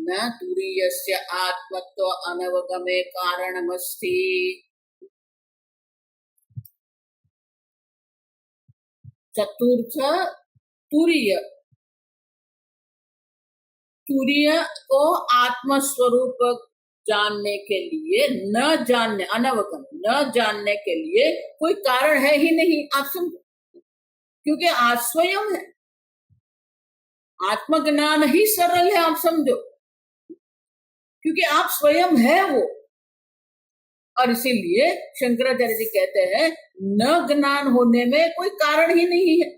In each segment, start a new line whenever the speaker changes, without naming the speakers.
न तुरीयस्य आत्मत्व अनवगमे कारणमस्ति। चतुर्थ तुरीय, तुरीय को आत्मस्वरूप जानने के लिए, न जानने, अनवगम, न जानने के लिए कोई कारण है ही नहीं। आप समझो, क्योंकि आप स्वयं है, आत्मज्ञान ही सरल है। आप समझो, क्योंकि आप स्वयं है वो। और इसीलिए शंकराचार्य जी कहते हैं न ज्ञान होने में कोई कारण ही नहीं है।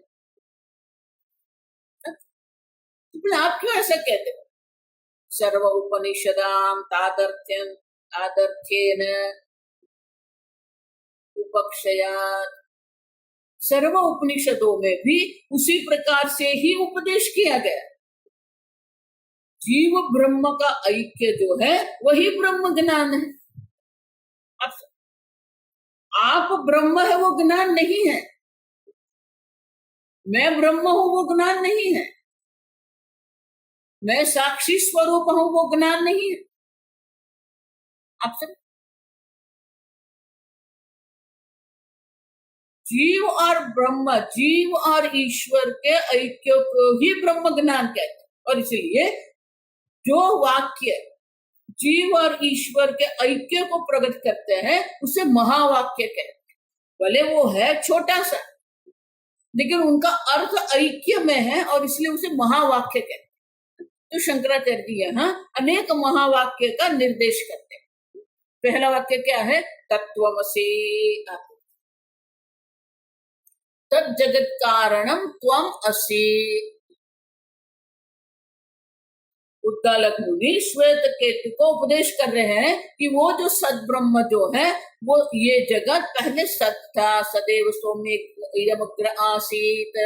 तो आप क्यों ऐसा कहते हो? सर्व उपनिषदाम तादर्थ्यन तादर्थ्येन उपक्षयात्, सर्व उपनिषदों में भी उसी प्रकार से ही उपदेश किया गया। जीव ब्रह्म का ऐक्य जो है वही ब्रह्म ज्ञान है। आप ब्रह्म है वो ज्ञान नहीं है, मैं ब्रह्म हूं वो ज्ञान नहीं है, मैं साक्षी स्वरूप हूं वो ज्ञान नहीं है। आप सब जीव और ब्रह्म, जीव और ईश्वर के ऐक्य को ही ब्रह्म ज्ञान कहते हैं। और इसलिए जो वाक्य जीव और ईश्वर के ऐक्य को प्रकट करते हैं उसे महावाक्य कहते हैं। भले वो है छोटा सा, लेकिन उनका अर्थ ऐक्य में है और इसलिए उसे महावाक्य कहते हैं। तो शंकराचार्य जी यहाँ अनेक महावाक्य का निर्देश करते हैं। पहला वाक्य क्या है? तत्त्वमसि, तत् जगत कारणम त्वम असि। उद्दालक मुनि श्वेत केतु को उपदेश कर रहे हैं कि वो जो सद ब्रह्म जो है वो, ये जगत पहले सत था, सदैव सौम्य आसीत।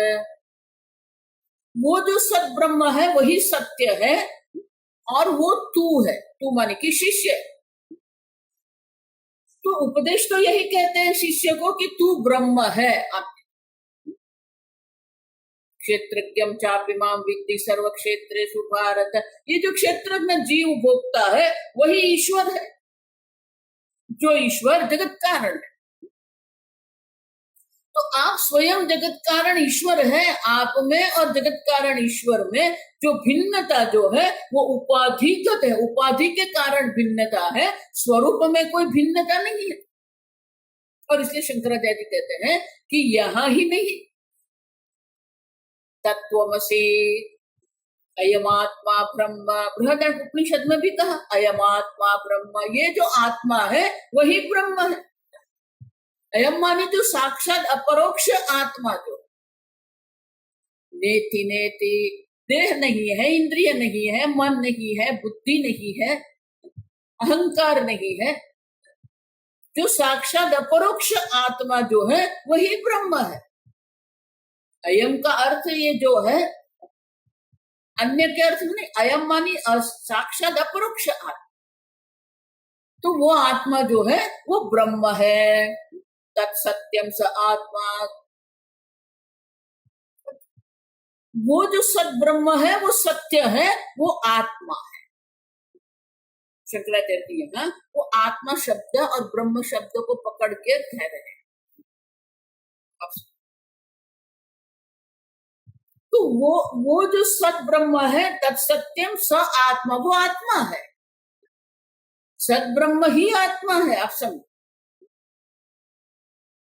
वो जो सद ब्रह्म है वही सत्य है और वो तू है, तू माने कि शिष्य। तो उपदेश तो यही कहते हैं शिष्य को कि तू ब्रह्म है। क्षेत्रज्ञम चापिमाम विद्धि सर्व क्षेत्रेषु भारत, ये जो क्षेत्र में जीव भोगता है वही ईश्वर है, जो ईश्वर जगत कारण है। तो आप स्वयं जगत कारण ईश्वर है, आप में और जगत कारण ईश्वर में जो भिन्नता जो है वो उपाधिगत है, उपाधि के कारण भिन्नता है, स्वरूप में कोई भिन्नता नहीं है। और इसलिए शंकराचार्य जी कहते हैं कि यहां ही नहीं, तत्त्वमसि अयमात्मा ब्रह्म, बृहदारण्यक उपनिषद में भी कहा अयमात्मा ब्रह्म, ये जो आत्मा है वही ब्रह्म है। अयम माने जो साक्षात अपरोक्ष आत्मा, जो नेति नेति, देह नहीं है, इंद्रिय नहीं है, मन नहीं है, बुद्धि नहीं है, अहंकार नहीं है, जो साक्षात अपरोक्ष आत्मा जो है वही ब्रह्म है। अयम का अर्थ ये जो है अन्य के अर्थ में, अयम मानी साक्षात अपरोक्ष आत्मा, तो वो आत्मा जो है वो ब्रह्म है। तत्सत्यम स आत्मा, वो जो सत ब्रह्म है वो सत्य है, वो आत्मा है। शंकराचार्य जी यहाँ वो आत्मा शब्द और ब्रह्म शब्द को पकड़ के कह रहे हैं। तो वो जो सत ब्रह्म है, तत्सत्यम स आत्मा, वो आत्मा है, सत ब्रह्म ही आत्मा है। आप समझो,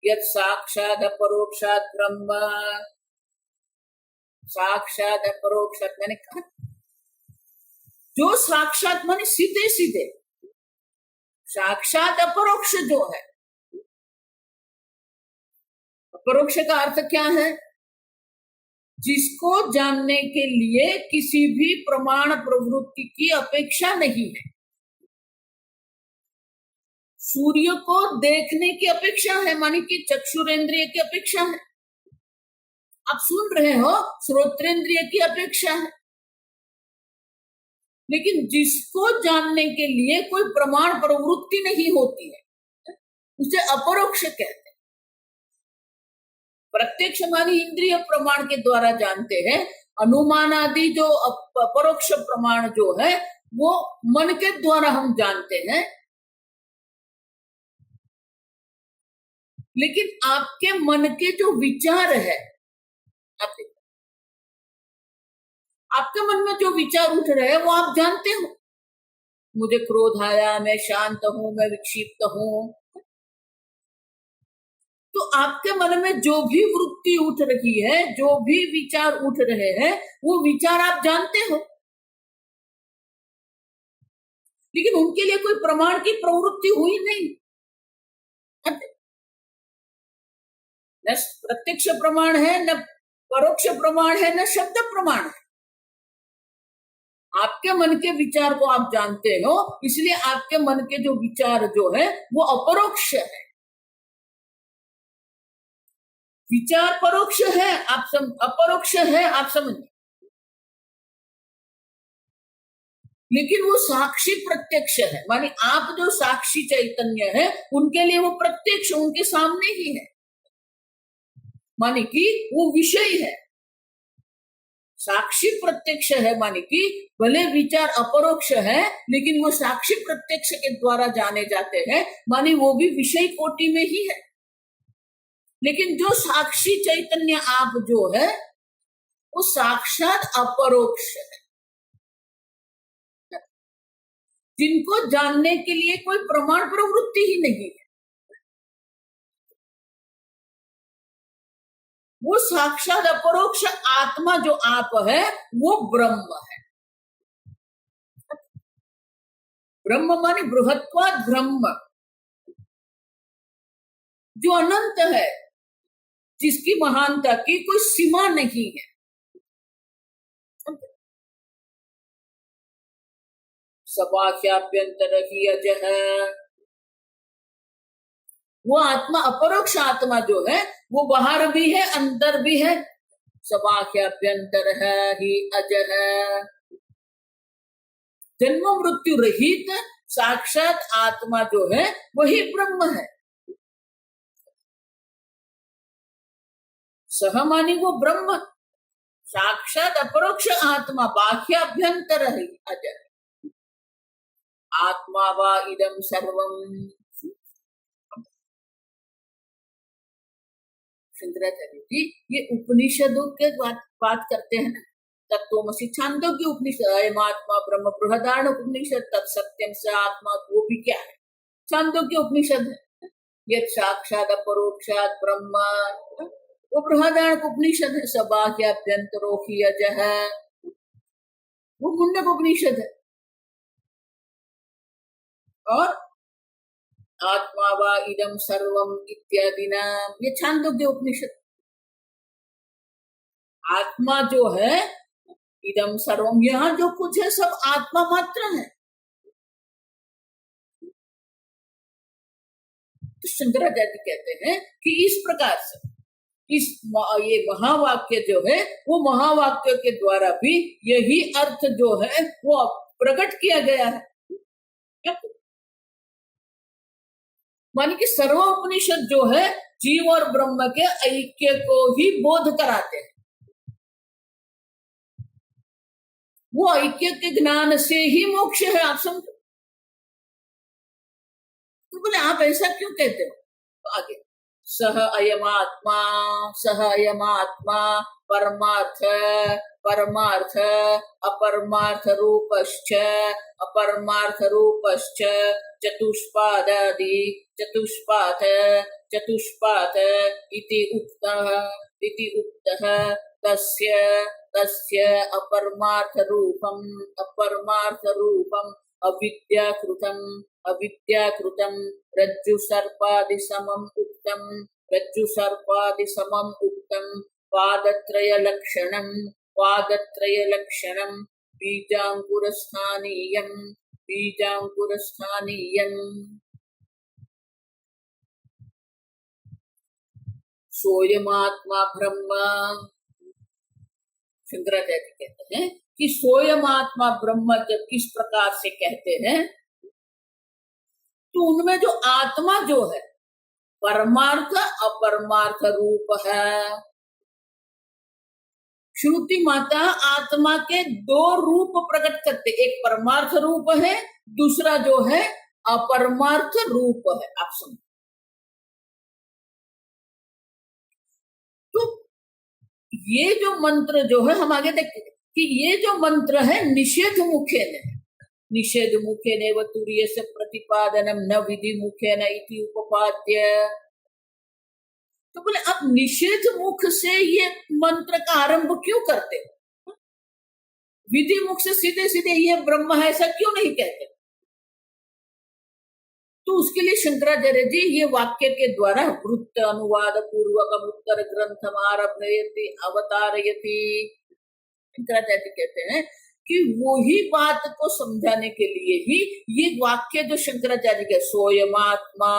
यद साक्षात अपरोक्षात ब्रह्म, साक्षात अपरोक्षात मैंने कहा, जो साक्षात माने सीधे सीधे, साक्षात अपरोक्ष जो है, अपरोक्ष का अर्थ क्या है? जिसको जानने के लिए किसी भी प्रमाण प्रवृत्ति की अपेक्षा नहीं है। सूर्य को देखने की अपेक्षा है, मानी कि चक्षुरेंद्रिय की अपेक्षा है, आप सुन रहे हो, श्रोत्रेंद्रिय की अपेक्षा है। लेकिन जिसको जानने के लिए कोई प्रमाण प्रवृत्ति नहीं होती है उसे अपरोक्ष कहते हैं। प्रत्यक्ष मानी इंद्रिय प्रमाण के द्वारा जानते हैं, अनुमान आदि जो अपरोक्ष प्रमाण जो है वो मन के द्वारा हम जानते हैं, लेकिन आपके मन के जो विचार है, आप देखो, आपके मन में जो विचार उठ रहे हैं वो आप जानते हो। मुझे क्रोध आया, मैं शांत हूं, मैं विक्षिप्त हूं। तो आपके मन में जो भी वृत्ति उठ रही है, जो भी विचार उठ रहे हैं, वो विचार आप जानते हो, लेकिन उनके लिए कोई प्रमाण की प्रवृत्ति हुई नहीं। न प्रत्यक्ष प्रमाण है, न परोक्ष प्रमाण है, न शब्द प्रमाण है। आपके मन के विचार को आप जानते हो, इसलिए आपके मन के जो विचार जो है वो अपरोक्ष है। विचार परोक्ष है, अपरोक्ष है, आप समझिए, लेकिन वो साक्षी प्रत्यक्ष है। माने आप जो साक्षी चैतन्य है, उनके लिए वो प्रत्यक्ष उनके सामने ही है, माने कि वो विषय है। साक्षी प्रत्यक्ष है, माने कि भले विचार अपरोक्ष है, लेकिन वो साक्षी प्रत्यक्ष के द्वारा जाने जाते हैं, माने वो भी विषय कोटि में ही है। लेकिन जो साक्षी चैतन्य आप जो है, वो साक्षात अपरोक्ष है, जिनको जानने के लिए कोई प्रमाण प्रवृत्ति ही नहीं है। वो साक्षात अपरोक्ष आत्मा जो आप है, वो ब्रह्म है। ब्रह्म माने बृहत्वाद ब्रह्म, जो अनंत है, जिसकी महानता की कोई सीमा नहीं है। सबाह्याभ्यंतर ही अजः, वो आत्मा अपरोक्ष आत्मा जो है, वो बाहर भी है, अंदर भी है। सबाह्याभ्यंतर है ही अजः, जन्म मृत्यु रहित साक्षात आत्मा जो है वही ब्रह्म है। सह मानी वो ब्रह्म, साक्षात अपरोक्ष आत्मा, बाह्याभ्यंतर है अजः। आत्मा वा इदं सर्वम, शंकराचार्य जी ये उपनिषदों के बात करते हैं ना। तत्त्वमसि छांदोग्य उपनिषद, अयमात्मा ब्रह्म बृहदारण्यक उपनिषद, तत्सत्यम स आत्मा, वो भी क्या है? छांदोग्य उपनिषद है। यत् साक्षात अपरोक्षात ब्रह्म, वो बृहदारण्यक उपनिषद है। सबाह्याभ्यंतरो ही अजः, वो मुंडक उपनिषद है। और आत्मा वा इदं सर्वम इत्यादि नाम, ये छांदोग्य उपनिषद। आत्मा जो है, इदं सर्वम, यहाँ जो कुछ है सब आत्मा मात्र है। तो शंकराचार्य कहते हैं कि इस प्रकार से ये महावाक्य जो है, वो महावाक्य के द्वारा भी यही अर्थ जो है वो प्रकट किया गया है। मानी कि सर्वोपनिषद जो है जीव और ब्रह्म के ऐक्य को ही बोध कराते हैं। वो ऐक्य के ज्ञान से ही मोक्ष है, आप समझो। तो बोले आप ऐसा क्यों कहते हो? तो आगे, सह अयमात्मा, सह अयमात्मा परमार्थ, परमार्थ अपरमार्थ रूपश्च, अपरमार्थ रूपश्च चतुष्पादादि, चतुष्पाद, चतुष्पाद इति उक्तः तस्य, तस्य अपरमार्थ रूपम, अपरमार्थ रूपम अविद्याकृतम, अविद्याकृतम रज्जु सर्पादि समम उक्तम, रज्जु सर्पादि समम उक्तम पादत्रय लक्षणम, पादत्रय लक्षणम बीजांकुरस्थानीयम, बीजांकुरस्थानीयम। सोयमात्मा ब्रह्म, शंकराचार्य कहते हैं कि सोयमात्मा ब्रह्म जब किस प्रकार से कहते हैं, तो उनमें जो आत्मा जो है परमार्थ अपरमार्थ रूप है। श्रुति माता आत्मा के दो रूप प्रकट करते, एक परमार्थ रूप है, दूसरा जो है अपरमार्थ रूप है। आप समझो। तो ये जो मंत्र जो है, हम आगे देखते कि ये जो मंत्र है निषेध मुखे ने, निषेध मुखे ने तुरीय से प्रतिपादनम न विधि मुखे न इति उपपाद्य। तो बोले आप निषेध मुख से ये मंत्र का आरंभ क्यों करते हो? विधि मुख से सीधे सीधे ये ब्रह्म है ऐसा क्यों नहीं कहते? तो उसके लिए शंकराचार्य जी ये वाक्य के द्वारा वृत्त अनुवाद पूर्वक उत्तर ग्रंथ आरभयति अवतारयति, शंकराचार्य जी कहते हैं कि वो ही बात को समझाने के लिए ही ये वाक्य जो शंकराचार्य के सोयमात्मा,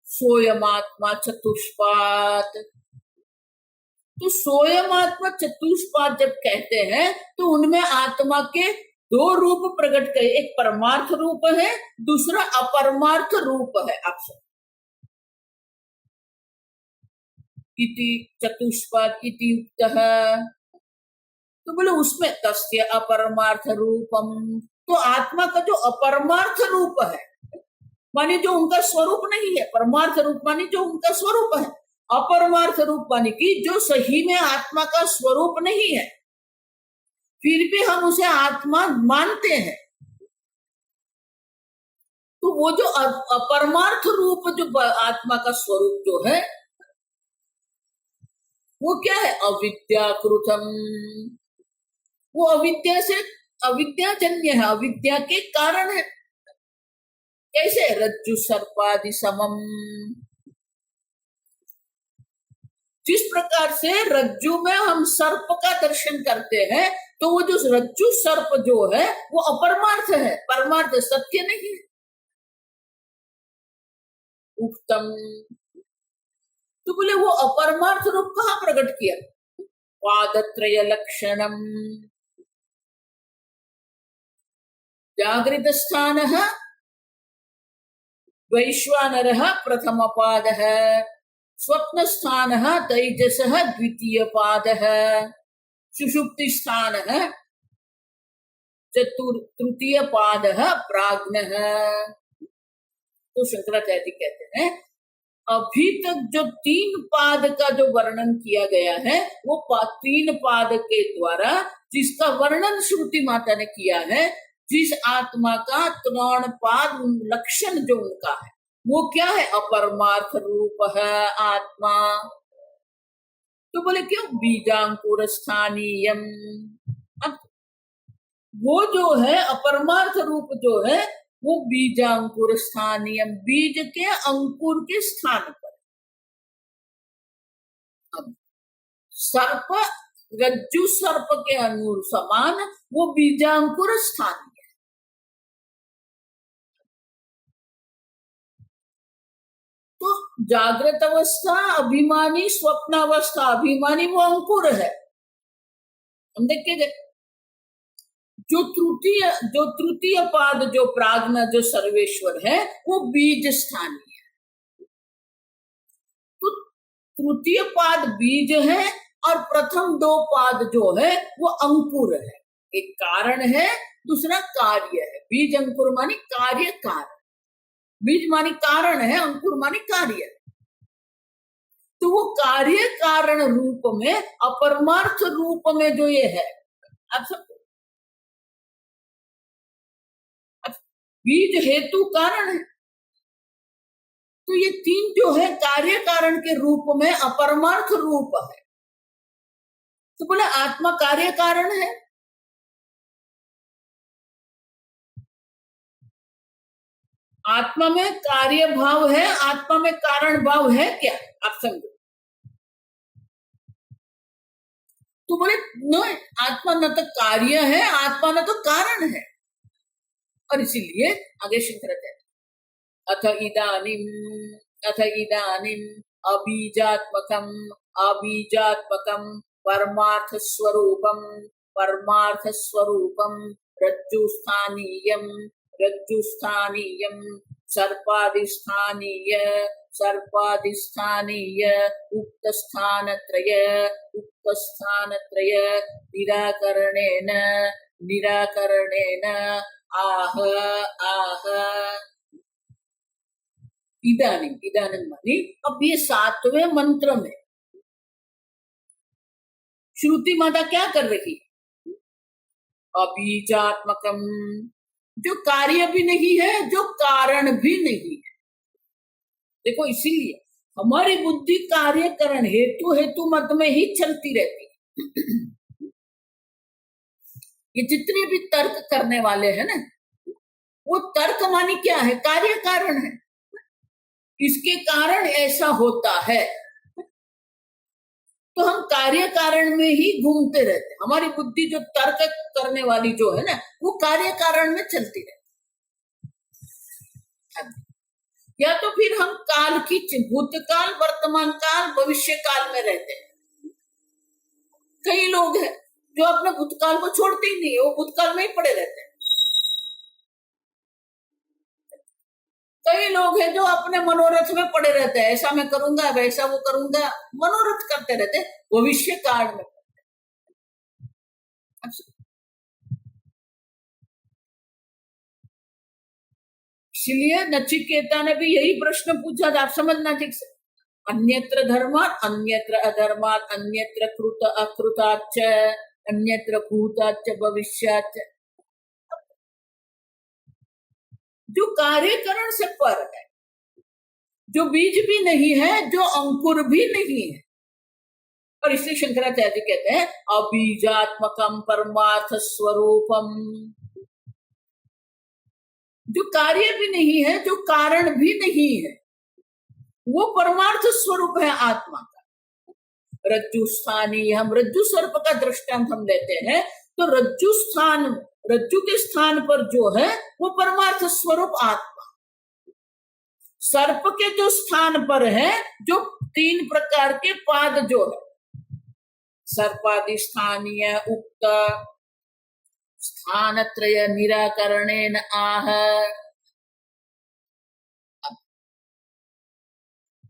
सोयमात्मा चतुष्पाद, तो सोयमात्मा चतुष्पाद जब कहते हैं तो उनमें आत्मा के दो रूप प्रकट करे, एक परमार्थ रूप है, दूसरा अपरमार्थ रूप है। आप सब इति चतुष्पाद इति युक्त है, तो बोले उसमें तस्य अपरमार्थ रूपम, तो आत्मा का जो अपरमार्थ रूप है माने जो उनका स्वरूप नहीं है, परमार्थ रूप माने जो उनका स्वरूप है, अपरमार्थ रूप माने कि जो सही में आत्मा का स्वरूप नहीं है फिर भी हम उसे आत्मा मानते हैं। तो वो जो अपरमार्थ रूप जो आत्मा का स्वरूप जो है वो क्या है? अविद्याकृतम, वो अविद्या से अविद्याजन्य है, अविद्या के कारण है। कैसे? रज्जु सर्पादि समम, जिस प्रकार से रज्जु में हम सर्प का दर्शन करते हैं तो वो जो रज्जु सर्प जो है वो अपरमार्थ है, परमार्थ सत्य नहीं है। उक्तम, तो बोले वो अपरमार्थ रूप कहाँ प्रकट किया? पादत्रय लक्षणम, जागृत स्थान वैश्वानर प्रथम पाद है, स्वप्न स्थान तैजस द्वितीय पाद है, सुषुप्ति स्थान है तृतीय पाद है, प्राज्ञ है। तो शंकराचार्य जी कहते हैं अभी तक जो तीन पाद का जो वर्णन किया गया है वो तीन पाद के द्वारा जिसका वर्णन श्रुति माता ने किया है, जिस आत्मा का त्रण पाद लक्षण जो उनका है वो क्या है? अपरमार्थ रूप है आत्मा। तो बोले क्यों? बीजांकुर स्थानीयम, अब वो जो है अपरमार्थ रूप जो है वो बीजांकुर स्थानीयम, बीज के अंकुर के स्थान पर। अब सर्प रज्जु सर्प के अनुर समान वो बीजांकुर स्थानीय, तो जागृत अवस्था अभिमानी, स्वप्न अवस्था अभिमानी वो अंकुर है। हम देखेंगे जो तृतीय पाद जो प्राज्ञ जो सर्वेश्वर है वो बीज स्थानीय है। तो तृतीय पाद बीज है और प्रथम दो पाद जो है वो अंकुर है। एक कारण है, दूसरा कार्य है। बीज अंकुर मानी कार्य कारण, बीज मानी कारण है, अंकुर मानी कार्य। तो वो कार्य कारण रूप में अपरमार्थ रूप में जो ये है, आप सब बीज हेतु कारण है, तो ये तीन जो है कार्य कारण के रूप में अपरमार्थ रूप है। तो बोले आत्मा कार्य कारण है, आत्मा में कार्य भाव है, आत्मा में कारण भाव है क्या? आप समझो। तो बोले न, आत्मा न तो कार्य है, आत्मा न तो कारण है। और इसीलिए आगे शंकराचार्य अथ इदानीम अबीजात्मकम परमार्थ स्वरूपम रज्जु स्थानीयम सर्पाधिष्ठानीय सर्पाधिष्ठानीय उक्त स्थान त्रय निराकरणेन निराकरणेन आह आह इदानीं इदानीं मानी। अब ये 7वें मंत्र में श्रुति माता क्या कर रही है? अबीजात्मकम, जो कार्य भी नहीं है, जो कारण भी नहीं है। देखो, इसीलिए हमारी बुद्धि कार्यकरण हेतु हेतु मत में ही चलती रहती है। ये जितने भी तर्क करने वाले हैं ना, वो तर्क मानी क्या है? कार्य कारण है, इसके कारण ऐसा होता है। तो हम कार्य कारण में ही घूमते रहते हैं। हमारी बुद्धि जो तर्क करने वाली जो है ना, वो कार्य कारण में चलती रहती है। या तो फिर हम काल की भूतकाल, वर्तमान काल, भविष्य काल में रहते हैं। कई लोग हैं जो अपने भूतकाल को छोड़ते ही नहीं, वो भूतकाल में ही पड़े रहते हैं। कई लोग हैं जो अपने मनोरथ में पड़े रहते हैं, ऐसा मैं करूंगा, वैसा वो करूंगा, मनोरथ करते रहते हैं, भविष्य काल में। इसलिए नचिकेता ने भी यही प्रश्न पूछा था, आप समझना ठीक से। अन्यत्र धर्मात् अन्यत्र अधर्मात् अन्यत्र कृत अकृताच्च अन्यत्र भूताच्च भविष्याच्च। जो कार्यकरण से पर है, जो बीज भी नहीं है, जो अंकुर भी नहीं है। और इसलिए शंकराचार्य कहते हैं अबीजात्मकम परमार्थ स्वरूपम। जो कार्य भी नहीं है, जो कारण भी नहीं है, वो परमार्थ स्वरूप है आत्मा का। रज्जु स्थानीय, हम रज्जु सर्प का दृष्टांत हम लेते हैं, तो रज्जु स्थान, रज्जु के स्थान पर जो है वो परमार्थ स्वरूप आत्मा। सर्प के जो स्थान पर है, जो 3 प्रकार के पाद जो है, सर्पाधिष्ठानीय उक्त स्थानत्रय निराकरणेन आह।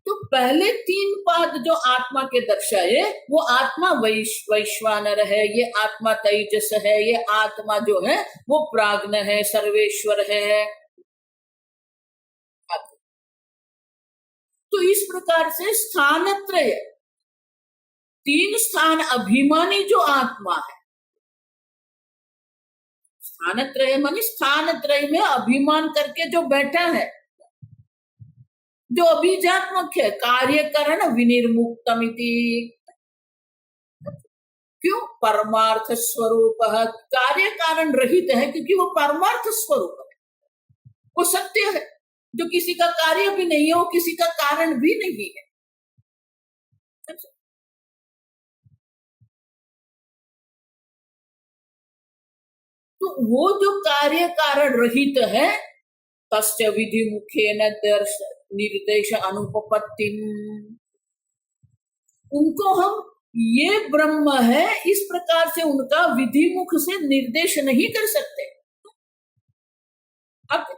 तो पहले 3 पाद जो आत्मा के दर्शाए, वो आत्मा वैश्वानर है, ये आत्मा तेजस है, ये आत्मा जो है वो प्राज्ञ है, सर्वेश्वर है। तो इस प्रकार से स्थानत्रय, 3 स्थान अभिमानी जो आत्मा है, स्थानत्रय मानी स्थानत्रय में अभिमान करके जो बैठा है, जो अबीजात्मक है, कार्यकरण विनिर्मुक्तमिति। क्यों? परमार्थ स्वरूप, कार्य कारण रहित है, क्योंकि वो परमार्थ स्वरूप है, वो सत्य है, जो किसी का कार्य भी नहीं है, वो किसी का कारण भी नहीं है। तो वो जो कार्य कारण रहित है, तस्य विधि मुखेन निर्देश अनुपपत्ति, उनको हम ये ब्रह्म है इस प्रकार से उनका विधि मुख से निर्देश नहीं कर सकते। अब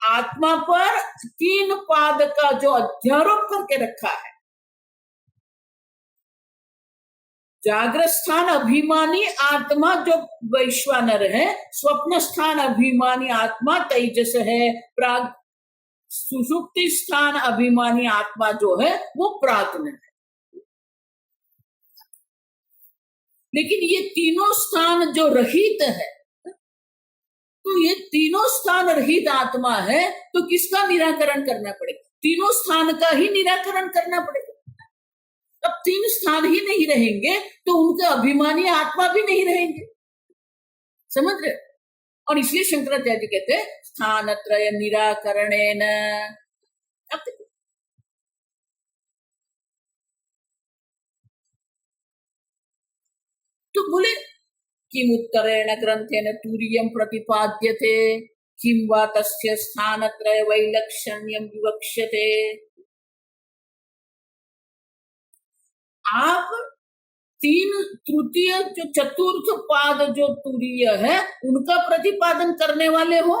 आत्मा पर 3 पाद का जो अध्यारोप करके रखा है, जागृत स्थान अभिमानी आत्मा जो वैश्वानर है, स्वप्न स्थान अभिमानी आत्मा तेजस है, प्राग सुषुप्ति स्थान अभिमानी आत्मा जो है वो प्राज्ञ है। लेकिन ये तीनों स्थान जो रहित है, तो ये तीनों स्थान रहित आत्मा है, तो किसका निराकरण करना पड़ेगा? तीनों स्थान का ही निराकरण करना पड़ेगा। अब 3 स्थान ही नहीं रहेंगे तो उनके अभिमानी आत्मा भी नहीं रहेंगे, समझ रहे? और इसलिए शंकराचार्य कहते हैं स्थानत्रय निराकरणेन। तो बोले किम उत्तरेण ग्रंथेन तुरीयं प्रतिपाद्यते किम वा तस्य स्थानत्रय वैलक्षण्यं विवक्ष्यते। आप 3 तृतीय जो चतुर्थ पाद जो तुरीय है, उनका प्रतिपादन करने वाले हो।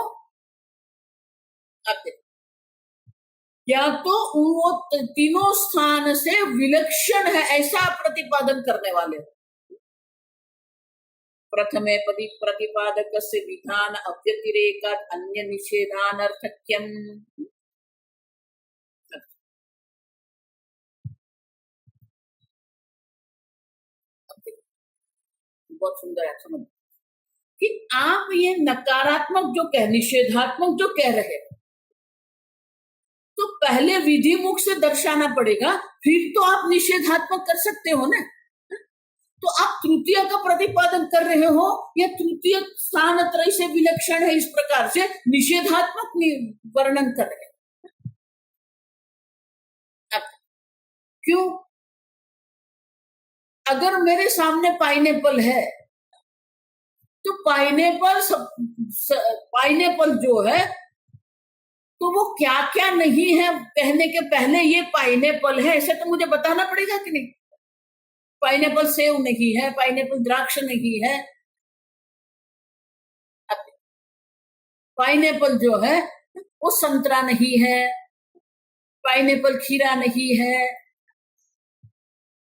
अब या तो वो तीनों स्थान से विलक्षण है ऐसा प्रतिपादन करने वाले। प्रथमे पदी प्रतिपादकस्य विधान अव्यतिरेकात् अन्य निषेधानर्थक्यम्। बहुत सुंदर है, समझ कि आप ये नकारात्मक जो कह, निषेधात्मक जो कह रहे हैं, तो पहले विधि मुख से दर्शाना पड़ेगा, फिर तो आप निषेधात्मक कर सकते हो ना। तो आप तृतीय का प्रतिपादन कर रहे हो या तृतीय स्थान त्रय से विलक्षण है, इस प्रकार से निषेधात्मक वर्णन कर रहे हैं। क्यों? अगर मेरे सामने पाइनएप्पल है तो पाइनएप्पल जो है तो वो क्या क्या नहीं है कहने के पहले ये पाइनएप्पल है ऐसे तो मुझे बताना पड़ेगा कि नहीं। पाइनएप्पल सेव नहीं है, पाइनएप्पल द्राक्ष नहीं है, पाइनएप्पल जो है वो संतरा नहीं है, पाइनएप्पल खीरा नहीं है।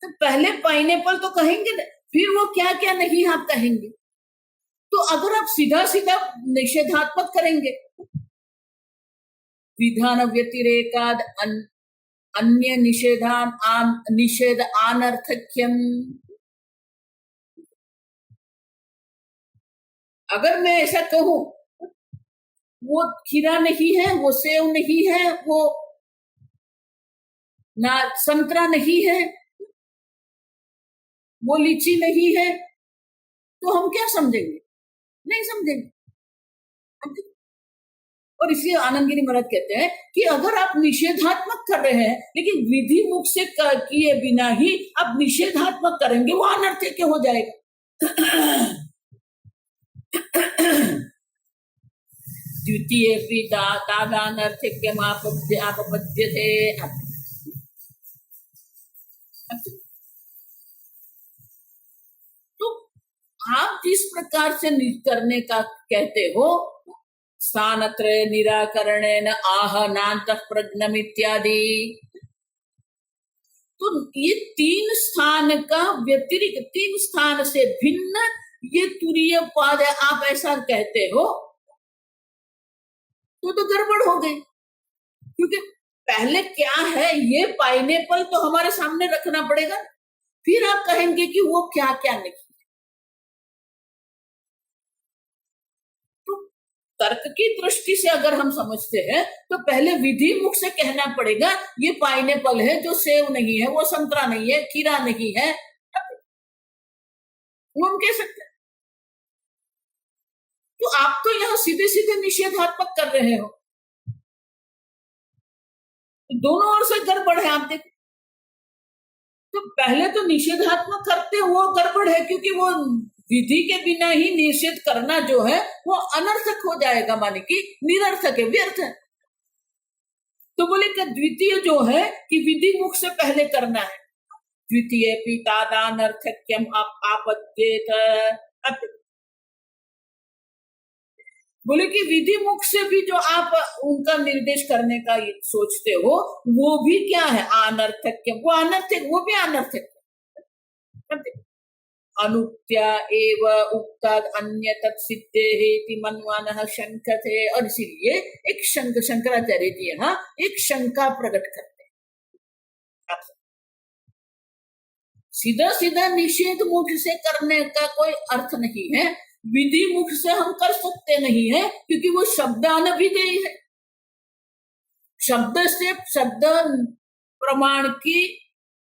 तो पहले पाइनएप्पल तो कहेंगे ना, फिर वो क्या क्या नहीं आप कहेंगे। तो अगर आप सीधा सीधा निषेधात्मक करेंगे, विधान व्यतिरेकाद अन्य निषेध अनर्थक्यम। अगर मैं ऐसा कहूं वो खीरा नहीं है, वो सेव नहीं है, वो ना संतरा नहीं है, वो लीची नहीं है, तो हम क्या समझेंगे? नहीं समझेंगे। और इसलिए आनंदगिरी महाराज कहते हैं कि अगर आप निषेधात्मक कर रहे हैं लेकिन विधि मुख से किए बिना ही आप निषेधात्मक करेंगे, वो अनर्थक्य हो जाएगा। द्वितीय तादानर्थक्यम आपपद्यते। तो आप जिस प्रकार से करने का कहते हो, स्थानत्रय निराकरणेन आह नान्तः प्रज्ञम इत्यादि, तो ये तीन स्थान का व्यतिरिक्त, तीन स्थान से भिन्न ये तुरीय पाद है, आप ऐसा कहते हो तो गड़बड़ हो गई। क्योंकि पहले क्या है, ये पाइनएप्पल तो हमारे सामने रखना पड़ेगा, फिर आप कहेंगे कि वो क्या क्या नहीं। तो तर्क की दृष्टि से अगर हम समझते हैं तो पहले विधि मुख से कहना पड़ेगा ये पाइनएप्पल है, जो सेव नहीं है, वो संतरा नहीं है, खीरा नहीं है, वो हम कह सकते हैं। तो आप तो यहां सीधे सीधे निषेधात्मक कर रहे हो, दोनों ओर से गड़बड़ है। आप देखो, तो पहले तो निषेधात्मक करते वो गड़बड़ है, क्योंकि वो विधि के बिना ही निषेध करना जो है वो अनर्थक हो जाएगा, माने कि निरर्थक है, व्यर्थ है। तो बोले कि द्वितीय जो है कि विधि मुख से पहले करना है। द्वितीय पितादानर्थक्यम आपद्येत। बोले कि विधि मुख से भी जो आप उनका निर्देश करने का सोचते हो वो भी क्या है? अनर्थक्य। वो अनर्थक, वो भी अनर्थक। अनुक्त्या एव उक्ताद अन्य तत्सिद्धेति मन्वानः शंकते। और इसीलिए एक शंकराचार्य जी यहाँ एक शंका प्रकट करते हैं। सीधा सीधा निषेध मुख से करने का कोई अर्थ नहीं है, विधि मुख से हम कर सकते नहीं है, क्योंकि वो शब्द अनभिधेय है। शब्द से शब्द प्रमाण की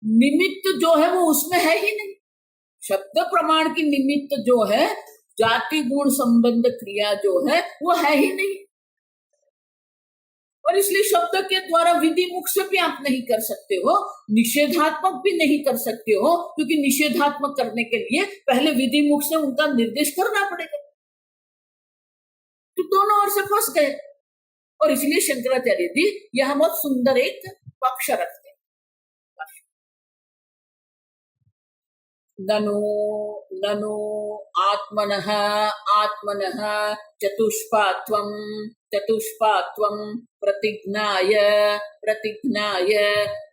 निमित्त जो है वो उसमें है ही नहीं। शब्द प्रमाण की निमित्त जो है जाति गुण संबंध क्रिया जो है वो है ही नहीं, और इसलिए शब्द के द्वारा विधि मुख से भी आप नहीं कर सकते हो, निषेधात्मक भी नहीं कर सकते हो, क्योंकि निषेधात्मक करने के लिए पहले विधि मुख से उनका निर्देश करना पड़ेगा। तो दोनों ओर से फंस गए, और इसलिए शंकराचार्य जी यह बहुत सुंदर एक पक्ष रखते हैं। ननु ननु आत्मनः आत्मनः चतुष्पात्वं चतुष्पात्वं प्रतिज्ञाय प्रतिज्ञाय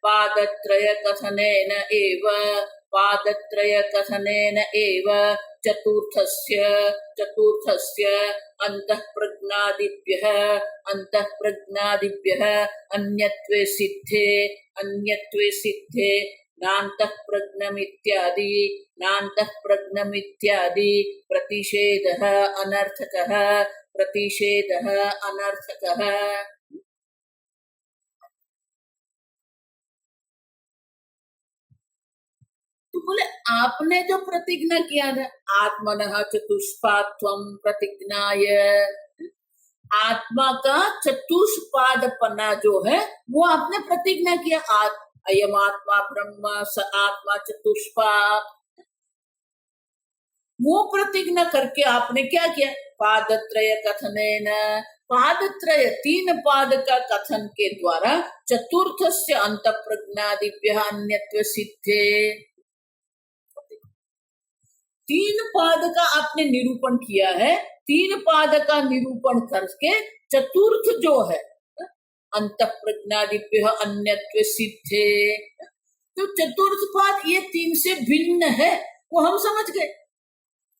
पादत्रय कथनेन एव पादत्रय कथनेन एव चतुर्थस्य चतुर्थस्य अंतःप्रज्ञादिभ्यः अंतःप्रज्ञादिभ्यः अन्यत्वे सिद्धे नान्तःप्रज्ञमित्यादि नान्तःप्रज्ञमित्यादि प्रतिषेधः अनर्थकः प्रतिषेधः अनर्थकः। तो बोले आपने जो प्रतिज्ञा किया था आत्मनः चतुष्पात्वं प्रतिज्ञाय, आत्मा का चतुष्पादपना जो है वो आपने प्रतिज्ञा किया। अयम आत्मा ब्रह्म स आत्मा चतुष्पाद, वो प्रतिज्ञा करके आपने क्या किया? पादत्रय कथनेन, पादत्रय तीन पाद का कथन के द्वारा चतुर्थस्य अंतःप्रज्ञादिभ्यः अन्यत्व सिद्धे, तीन पाद का आपने निरूपण किया है। तीन पाद का निरूपण करके चतुर्थ जो है अंतःप्रज्ञादिभ्यः अन्यत्व सिद्धे, तो चतुर्थ पाद ये तीन से भिन्न है वो हम समझ गए।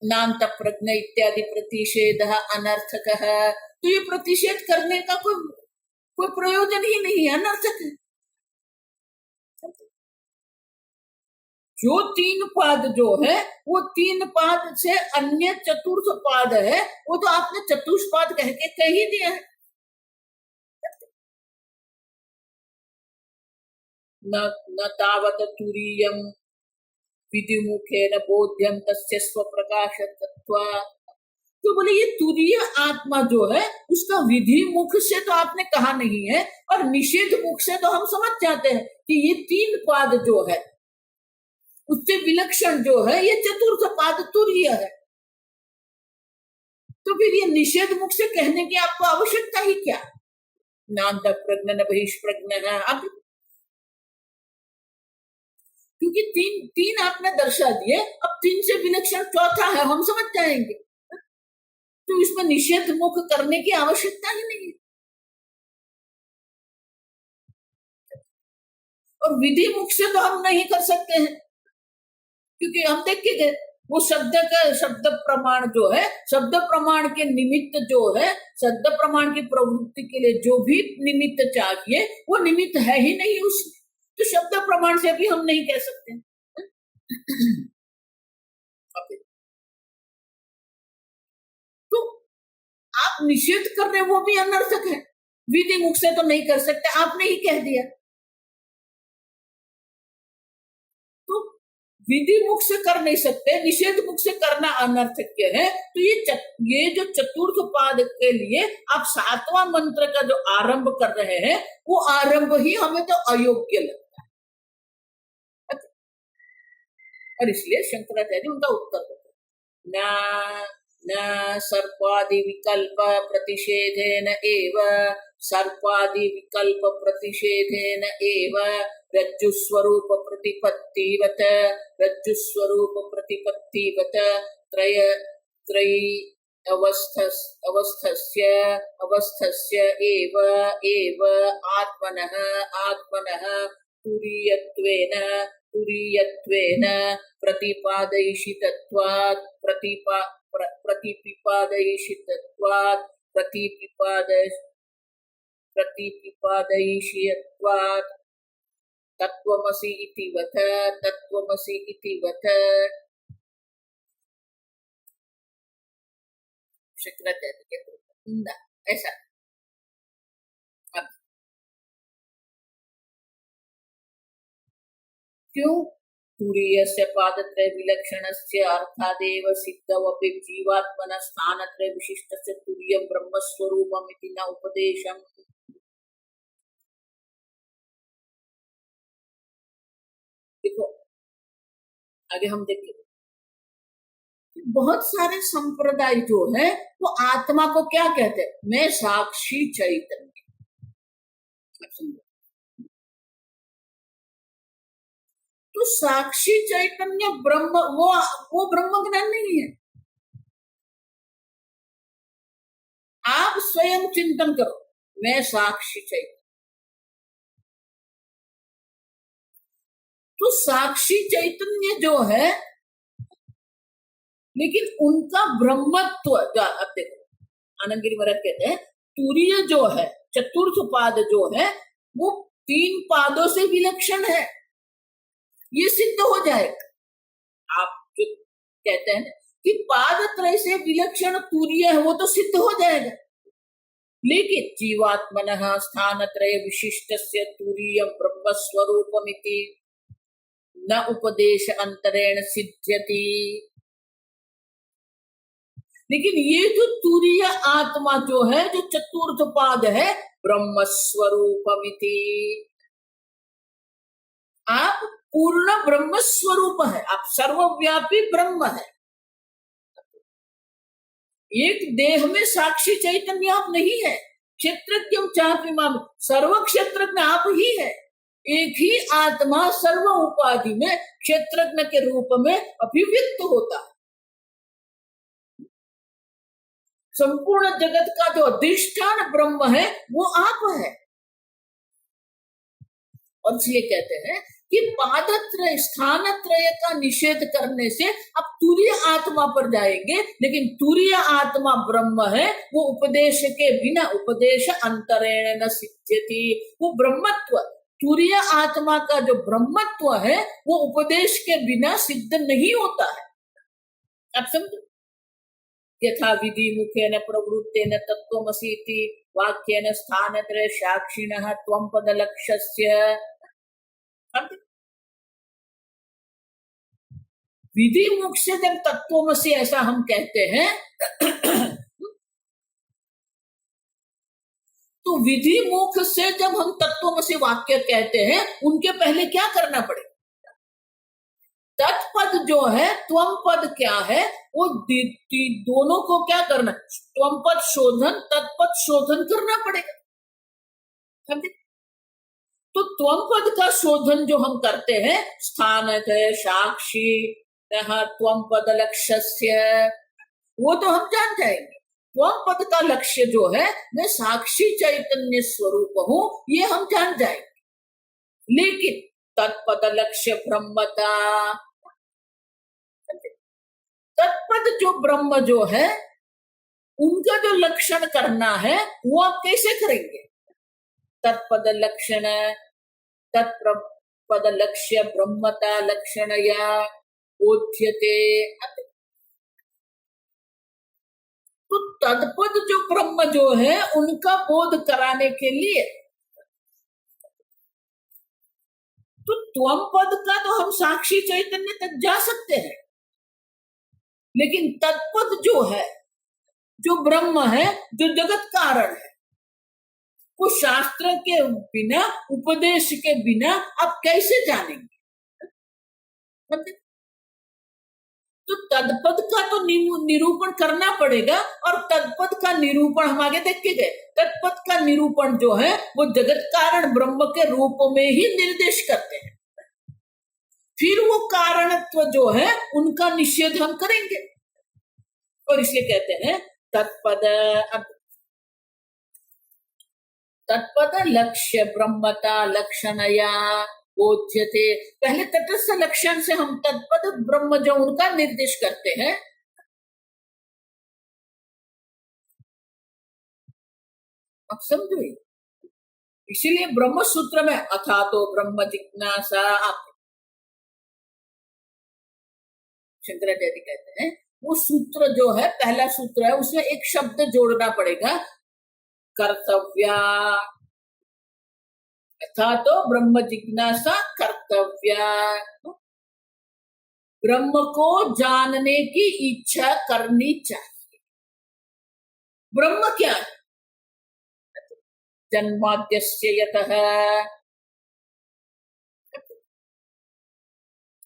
नान्तःप्रज्ञ इत्यादि प्रतिषेधः अनर्थकः, तो ये प्रतिषेध करने का कोई प्रयोजन ही नहीं है, अनर्थक है। जो तीन पाद जो है वो तीन पाद से अन्य चतुर्थ पाद है, वो तो आपने चतुष्पाद कह के कह ही दिया है। न तावत तुरीयम विधिमुखेन बोध्यम तस्य स्वप्रकाशकत्वात्, तो बोले ये तुरीय आत्मा जो है उसका विधि मुख से तो आपने कहा नहीं है, और निषेध मुख से तो हम समझ जाते हैं कि ये तीन पाद जो है उससे विलक्षण जो है ये चतुर्थ पाद तुरीय है। तो फिर ये निषेध मुख से कहने की आपको आवश्यकता ही क्या? नान्तःप्रज्ञ न बहिष्प्रज्ञ है, अब क्योंकि तीन आपने दर्शा दिए, अब तीन से विलक्षण चौथा है हम समझ जाएंगे, तो इसमें निषेध मुख करने की आवश्यकता ही नहीं है। और विधि मुख से तो हम नहीं कर सकते हैं, क्योंकि हम देख के गए वो शब्द का शब्द प्रमाण जो है, शब्द प्रमाण के निमित्त जो है, शब्द प्रमाण की प्रवृत्ति के लिए जो भी निमित्त चाहिए वो निमित्त है ही नहीं उसमें, तो शब्द प्रमाण से भी हम नहीं कह सकते। तो आप निषेध कर रहे वो भी अनर्थक है, विधि मुख से तो नहीं कर सकते, आपने ही कह दिया। तो विधि मुख से कर नहीं सकते, निषेध मुख से करना अनर्थक है। तो ये जो चतुर्थ पाद के लिए आप सातवां मंत्र का जो आरंभ कर रहे हैं वो आरंभ ही हमें तो अयोग्य लगता है, और इसलिए शंकराचार्य उनका उत्तर देते हैं, न सर्पादि विकल्प प्रतिषेधेन एव, सर्पादि विकल्प प्रतिषेधेन एव रज्जुस्वरूप प्रतिपत्तिवत, रज्जुस्वरूप प्रतिपत्तिवत त्रय त्रयी अवस्थस्य अवस्थस्य एव आत्मनः आत्मनः तुरीयत्वेन प्रतिपादयिषितत्वात् प्रतिपिपादयिषितत्वात् तत्त्वमसि इति वत शंकराचार्य कहते ऐसा। क्यों? तुरीयस्य पादत्रय विलक्षणस्य अर्थादेव सिद्धवपि जीवात्मनः स्थानत्रय विशिष्टस्य तुरीयं ब्रह्मस्वरूपम् इति न उपदेशम्। देखो आगे हम देखेंगे, बहुत सारे संप्रदाय जो है वो आत्मा को क्या कहते हैं? मैं साक्षी चैतन्य। तो साक्षी चैतन्य ब्रह्म वो ब्रह्म ज्ञान नहीं है। आप स्वयं चिंतन करो, मैं साक्षी चैतन्य। तो साक्षी चैतन्य जो है, लेकिन उनका ब्रह्मत्व अब देखो, आनंद गिरि महाराज कहते हैं तुरीय जो है, चतुर्थ पाद जो है, वो 3 पादों से विलक्षण है, ये सिद्ध हो जाएगा। आप जो कहते हैं कि पाद त्रय से विलक्षण तुरीय है, वो तो सिद्ध हो जाएगा। लेकिन जीवात्मनः स्थान त्रय विशिष्टस्य तुरीय ब्रह्म स्वरूपमिति न उपदेश अंतरेण सिद्ध्यति। लेकिन ये जो तुरीय आत्मा जो है, जो चतुर्थ पाद है, ब्रह्म स्वरूपमिति, आप पूर्ण ब्रह्म स्वरूप है, आप सर्वव्यापी ब्रह्म है। एक देह में साक्षी चैतन्य आप नहीं है। क्षेत्रज्ञ चापि माम, सर्व क्षेत्रज्ञ आप ही है। एक ही आत्मा सर्व उपाधि में क्षेत्रज्ञ के रूप में अभिव्यक्त होता है। संपूर्ण जगत का जो अधिष्ठान ब्रह्म है, वो आप है। और इसलिए कहते हैं कि पादत्रय स्थानत्रय का निषेध करने से अब तुरीय आत्मा पर जाएंगे, लेकिन तुरीय आत्मा ब्रह्म है, वो उपदेश के बिना, उपदेश अंतरेण न सिद्ध्यति, वो ब्रह्मत्व, तुरीय आत्मा का जो ब्रह्मत्व है, वो उपदेश के बिना सिद्ध नहीं होता है। आप समझो, यथा विधि मुखेन प्रवृत्तेन तत्त्वमसीति वाक्येन स्थानत्रय साक्षिणः त्वं पदलक्ष्यस्य। विधि मुख से जब तत्त्वमसि ऐसा हम कहते हैं, तो विधि मुख से जब हम तत्त्वमसि वाक्य कहते हैं, उनके पहले क्या करना पड़ेगा? तत्पद जो है, त्वम पद क्या है, वो दोनों को क्या करना, त्वम पद शोधन तत्पद शोधन करना पड़ेगा। समझे? तो त्वम पद का शोधन जो हम करते हैं, स्थानक है साक्षी त्वम पद लक्ष्य, वो तो हम जान जाएंगे। त्वम पद का लक्ष्य जो है, मैं साक्षी चैतन्य स्वरूप हूं, ये हम जान जाएंगे। लेकिन तत्पद लक्ष्य ब्रह्मता, तत्पद जो ब्रह्म जो है, उनका जो लक्षण करना है, वो आप कैसे करेंगे? तत्पद लक्षण, तत्पद लक्ष्य ब्रह्मता लक्षण या बोध्यते। तो तत्पद जो ब्रह्म जो है, उनका बोध कराने के लिए, तो त्वम पद का तो हम साक्षी चैतन्य तक जा सकते हैं, लेकिन तत्पद जो है, जो ब्रह्म है, जो जगत कारण है, वो शास्त्र के बिना, उपदेश के बिना आप कैसे जानेंगे? तो तत्पद का तो निरूपण करना पड़ेगा, और तत्पद का निरूपण हम आगे देख के गए। तत्पद का निरूपण जो है, वो जगत कारण ब्रह्म के रूप में ही निर्देश करते हैं। फिर वो कारणत्व जो है, उनका निषेध हम करेंगे। और इसलिए कहते हैं तत्पद, तत्पद लक्ष्य ब्रह्मता लक्षणया बोध्यते। पहले तटस्थ लक्षण से हम तत्पद ब्रह्म जो उनका निर्देश करते हैं। आप समझे? इसीलिए ब्रह्म सूत्र में अथा तो ब्रह्म जिज्ञासा, आप शंकराचार्य कहते हैं, वो सूत्र जो है, पहला सूत्र है, उसमें एक शब्द जोड़ना पड़ेगा, कर्तव्या। अथा तो ब्रह्म जिज्ञासा कर्तव्या, ब्रह्म को जानने की इच्छा करनी चाहिए। ब्रह्म क्या है? जन्माद्यस्य यतः,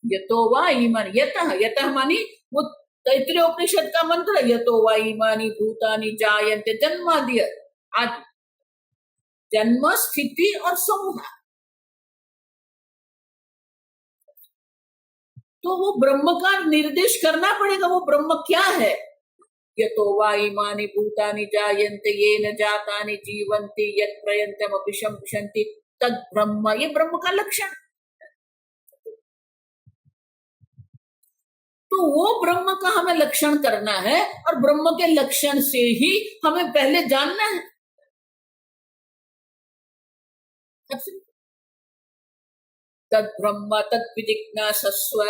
यतो वा ईमानि, यतः, यतः मानी वो तैत्तिरीय उपनिषद का मंत्र है, यतो वा ईमानि भूतानि जायन्ते जन्माद्य, आज जन्म स्थिति और समूह। तो वो ब्रह्म का निर्देश करना पड़ेगा। वो ब्रह्म क्या है? यतो वा इमानि भूतानि जायन्ते येन जातानि जीवन्ति यत् प्रयन्तम् अपि शंसन्ति तद् ब्रह्म। ये ब्रह्म का लक्षण। तो वो ब्रह्म का हमें लक्षण करना है और ब्रह्म के लक्षण से ही हमें पहले जानना है। तद् ब्रह्म तत् विजिज्ञासस्व।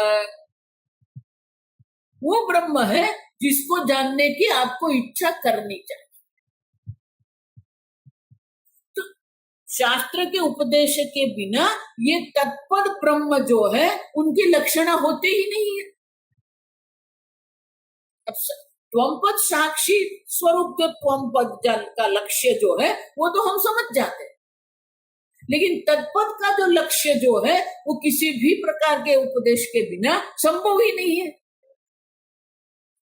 वो ब्रह्म है जिसको जानने की आपको इच्छा करनी चाहिए। तो शास्त्र के उपदेश के बिना ये तत्पद ब्रह्म जो है उनकी लक्षणा होते ही नहीं है। अब त्वमपद साक्षी स्वरूप जो त्वमपद का लक्ष्य जो है वो तो हम समझ जाते हैं, लेकिन तत्पद का जो लक्ष्य जो है वो किसी भी प्रकार के उपदेश के बिना संभव ही नहीं है।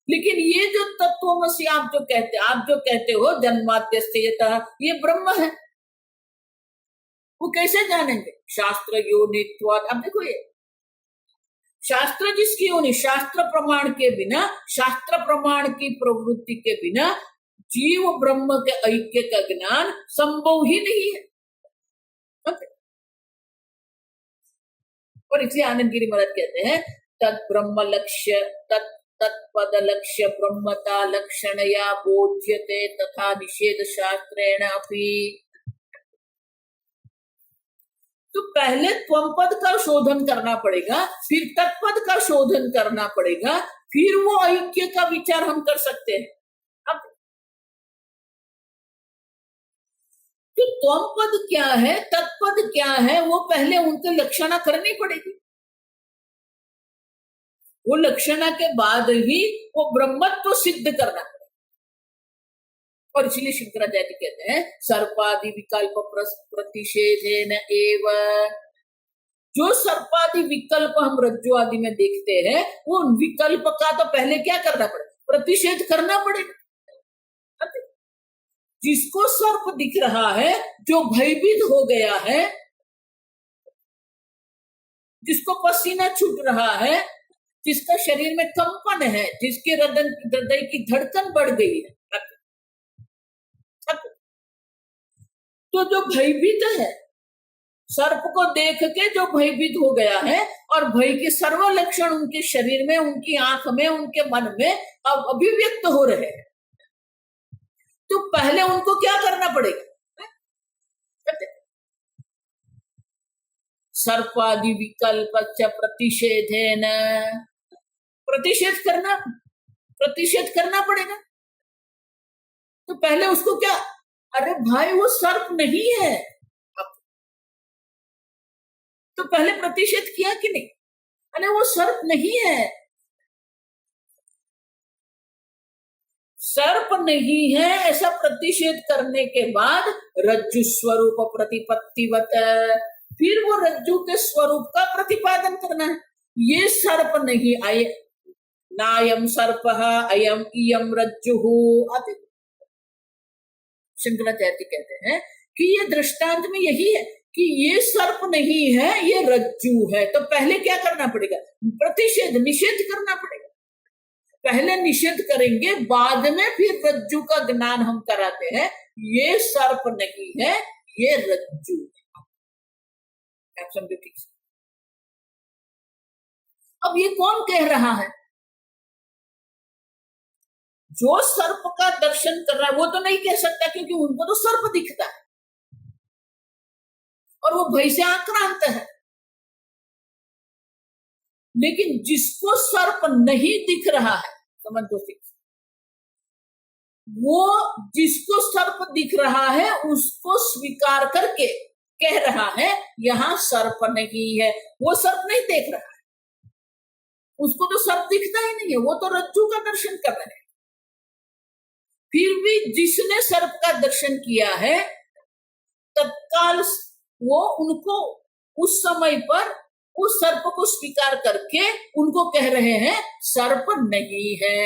लेकिन ये जो तत्वमसि आप जो कहते हो जन्माद्यस्य यतः, ये ब्रह्म है। वो कैसे जानेंगे? शास्त्र योनित्वात्। अब देखो, ये शास्त्र जिसकी योनि, शास्त्र प्रमाण के बिना, शास्त्र प्रमाण की प्रवृत्ति के बिना जीव ब्रह्म के ऐक्य का ज्ञान संभव ही नहीं है। और इसलिए आनंद गिरी महाराज कहते हैं तत् ब्रह्म लक्ष्य तत्पद लक्ष्य ब्रह्मता लक्षणया बोध्यते तथा निषेध शास्त्रेण अपि। तो पहले त्वमपद का शोधन करना पड़ेगा, फिर तत्पद का शोधन करना पड़ेगा, फिर वो ऐक्य का विचार हम कर सकते हैं। अब तो त्वमपद क्या है, तत्पद क्या है, वो पहले उनकी लक्षणा करनी पड़ेगी। वो लक्षणा के बाद ही वो ब्रह्मत्व सिद्ध करना पड़ेगा। और इसलिए शंकराचार्य कहते हैं सर्पादि विकल्प प्रतिषेधेन एव। जो सर्पादि विकल्प हम रज्जु आदि में देखते हैं वो विकल्प का तो पहले क्या करना पड़ेगा? प्रतिषेध करना पड़ेगा। जिसको सर्प दिख रहा है, जो भयभीत हो गया है, जिसको पसीना छूट रहा है, जिसका शरीर में कंपन है, जिसके हृदय की धड़कन बढ़ गई है, तो जो भयभीत है, सर्प को देख के जो भयभीत हो गया है और भय के सर्व लक्षण उनके शरीर में, उनकी आंख में, उनके मन में अब अभिव्यक्त हो रहे हैं, तो पहले उनको क्या करना पड़ेगा? सर्पादि विकल्प प्रतिषेधेन, प्रतिषेध करना पड़ेगा। तो पहले उसको क्या, अरे भाई वो सर्प नहीं है, तो पहले प्रतिषेध किया कि नहीं? अरे वो सर्प नहीं है, सर्प नहीं है ऐसा प्रतिषेध करने के बाद रज्जु स्वरूप प्रतिपत्तिवत, फिर वो रज्जु के स्वरूप का प्रतिपादन करना है। ये सर्प नहीं, नायम सर्पः अयम इयम रज्जुः। शंकराचार्य कहते हैं कि ये दृष्टांत में यही है कि ये सर्प नहीं है, ये रज्जु है। तो पहले क्या करना पड़ेगा? प्रतिषेध, निषेध करना पड़ेगा। पहले निषेध करेंगे, बाद में फिर रज्जु का ज्ञान हम कराते हैं। ये सर्प नहीं है, ये रज्जु है। आप समझो ठीक से। अब ये कौन कह रहा है? जो सर्प का दर्शन कर रहा है वो तो नहीं कह सकता, क्योंकि उनको तो सर्प दिखता है और वो भय से आक्रांत है। लेकिन जिसको सर्प नहीं दिख रहा है, समझ दो, वो जिसको सर्प दिख रहा है उसको स्वीकार करके कह रहा है यहां सर्प नहीं है। वो सर्प नहीं देख रहा है, उसको तो सर्प दिखता ही नहीं है, वो तो रज्जु का दर्शन कर रहे हैं। फिर भी जिसने सर्प का दर्शन किया है, तत्काल वो उनको उस समय पर उस सर्प को स्वीकार करके उनको कह रहे हैं सर्प नहीं है।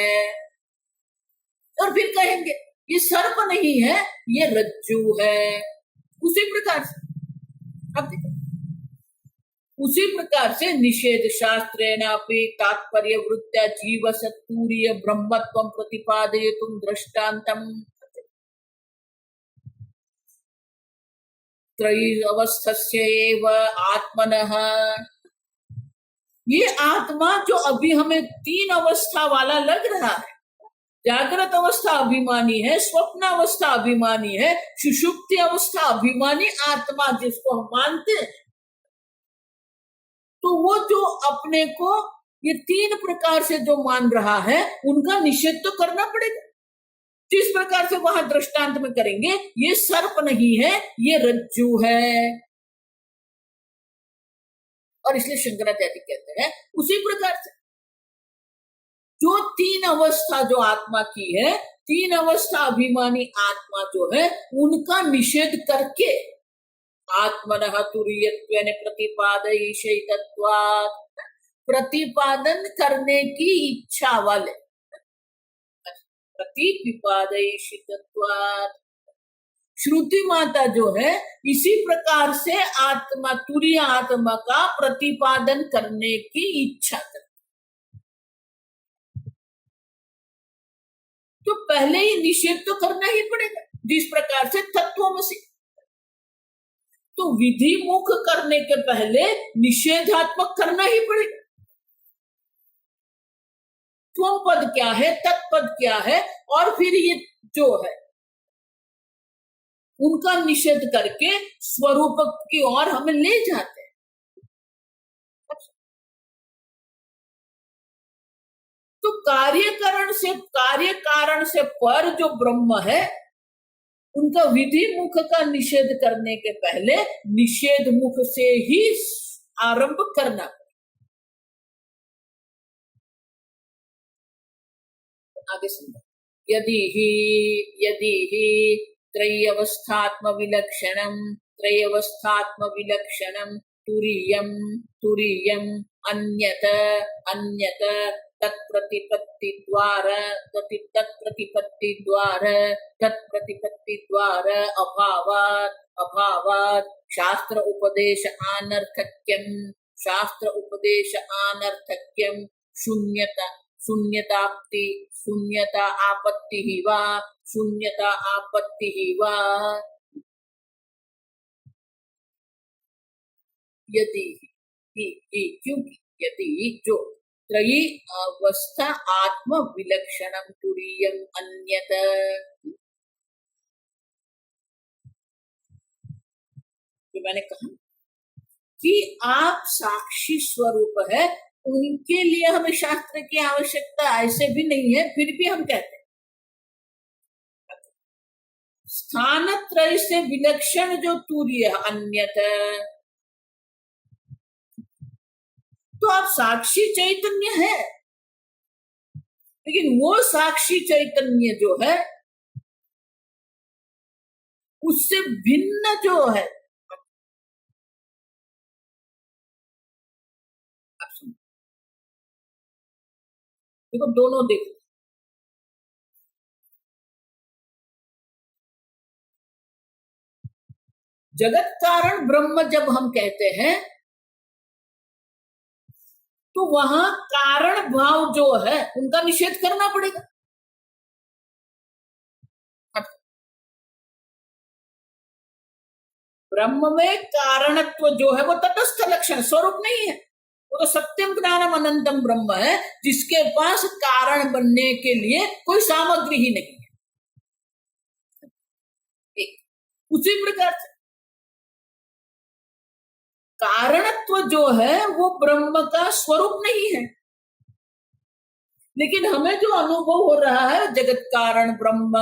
और फिर कहेंगे ये सर्प नहीं है, ये रज्जु है। उसी प्रकार से अब देखो, उसी प्रकार से निषेध शास्त्रेणापि तात्पर्य वृत्त्या जीव सत्तूर्य ब्रह्मत्वं प्रतिपादयितुं दृष्टान्तम् त्रयी अवस्थस्य एव आत्मनः। ये आत्मा जो अभी हमें तीन अवस्था वाला लग रहा है, जागृत अवस्था अभिमानी है, स्वप्न अवस्था अभिमानी है, सुषुप्ति अवस्था अभिमानी आत्मा जिसको हम मानते हैं, तो वो जो अपने को ये तीन प्रकार से जो मान रहा है उनका निषेध तो करना पड़ेगा। जिस प्रकार से वहां दृष्टांत में करेंगे, ये सर्प नहीं है, ये रज्जु है, और इसलिए शंकराचार्य कहते हैं उसी प्रकार से जो तीन अवस्था जो आत्मा की है, तीन अवस्था अभिमानी आत्मा जो है उनका निषेध करके आत्मनः तुरीयत्वेन प्रतिपादयिषयितत्वात्, प्रतिपादन करने की इच्छा वाले, प्रतिपादयिषयितत्वात् श्रुति माता जो है इसी प्रकार से आत्मा तुरीय आत्मा का प्रतिपादन करने की इच्छा करती, तो पहले ही निषेध तो करना ही पड़ेगा। जिस प्रकार से तत्वमसि, तो विधि मुख करने के पहले निषेधात्मक करना ही पड़ेगा। त्वम पद क्या है, तत्पद क्या है, और फिर ये जो है उनका निषेध करके स्वरूप की ओर हमें ले जाते हैं। तो कार्य कारण से पर जो ब्रह्म है उनका विधि मुख का निषेध करने के पहले निषेध मुख से ही आरंभ करना। आगे सुनो, यदि ही त्रय्यवस्थात्म विलक्षणम तुरीयम अन्यत तत्प्रतिपत्ति द्वार अभावात् शास्त्र उपदेश आनर्थक्यम शून्यता आपत्ति वा यदि क्योंकि यदि जो त्रयी अवस्था आत्म विलक्षणम तुरीयम अन्यत, जो मैंने कहा कि आप साक्षी स्वरूप है, उनके लिए हमें शास्त्र की आवश्यकता ऐसे भी नहीं है, फिर भी हम कहते हैं स्थान त्रय से विलक्षण जो तुरीय अन्यत, तो आप साक्षी चैतन्य है, लेकिन वो साक्षी चैतन्य जो है उससे भिन्न जो है, देखो दोनों देखो, जगत कारण ब्रह्म जब हम कहते हैं तो वहां कारण भाव जो है उनका निषेध करना पड़ेगा। ब्रह्म में कारणत्व जो है वो तटस्थ लक्षण स्वरूप नहीं है, वो तो सत्यम ज्ञानम अनंतम ब्रह्म है, जिसके पास कारण बनने के लिए कोई सामग्री ही नहीं है। उसी प्रकार से कारणत्व जो है वो ब्रह्म का स्वरूप नहीं है, लेकिन हमें जो अनुभव हो रहा है जगत कारण ब्रह्म,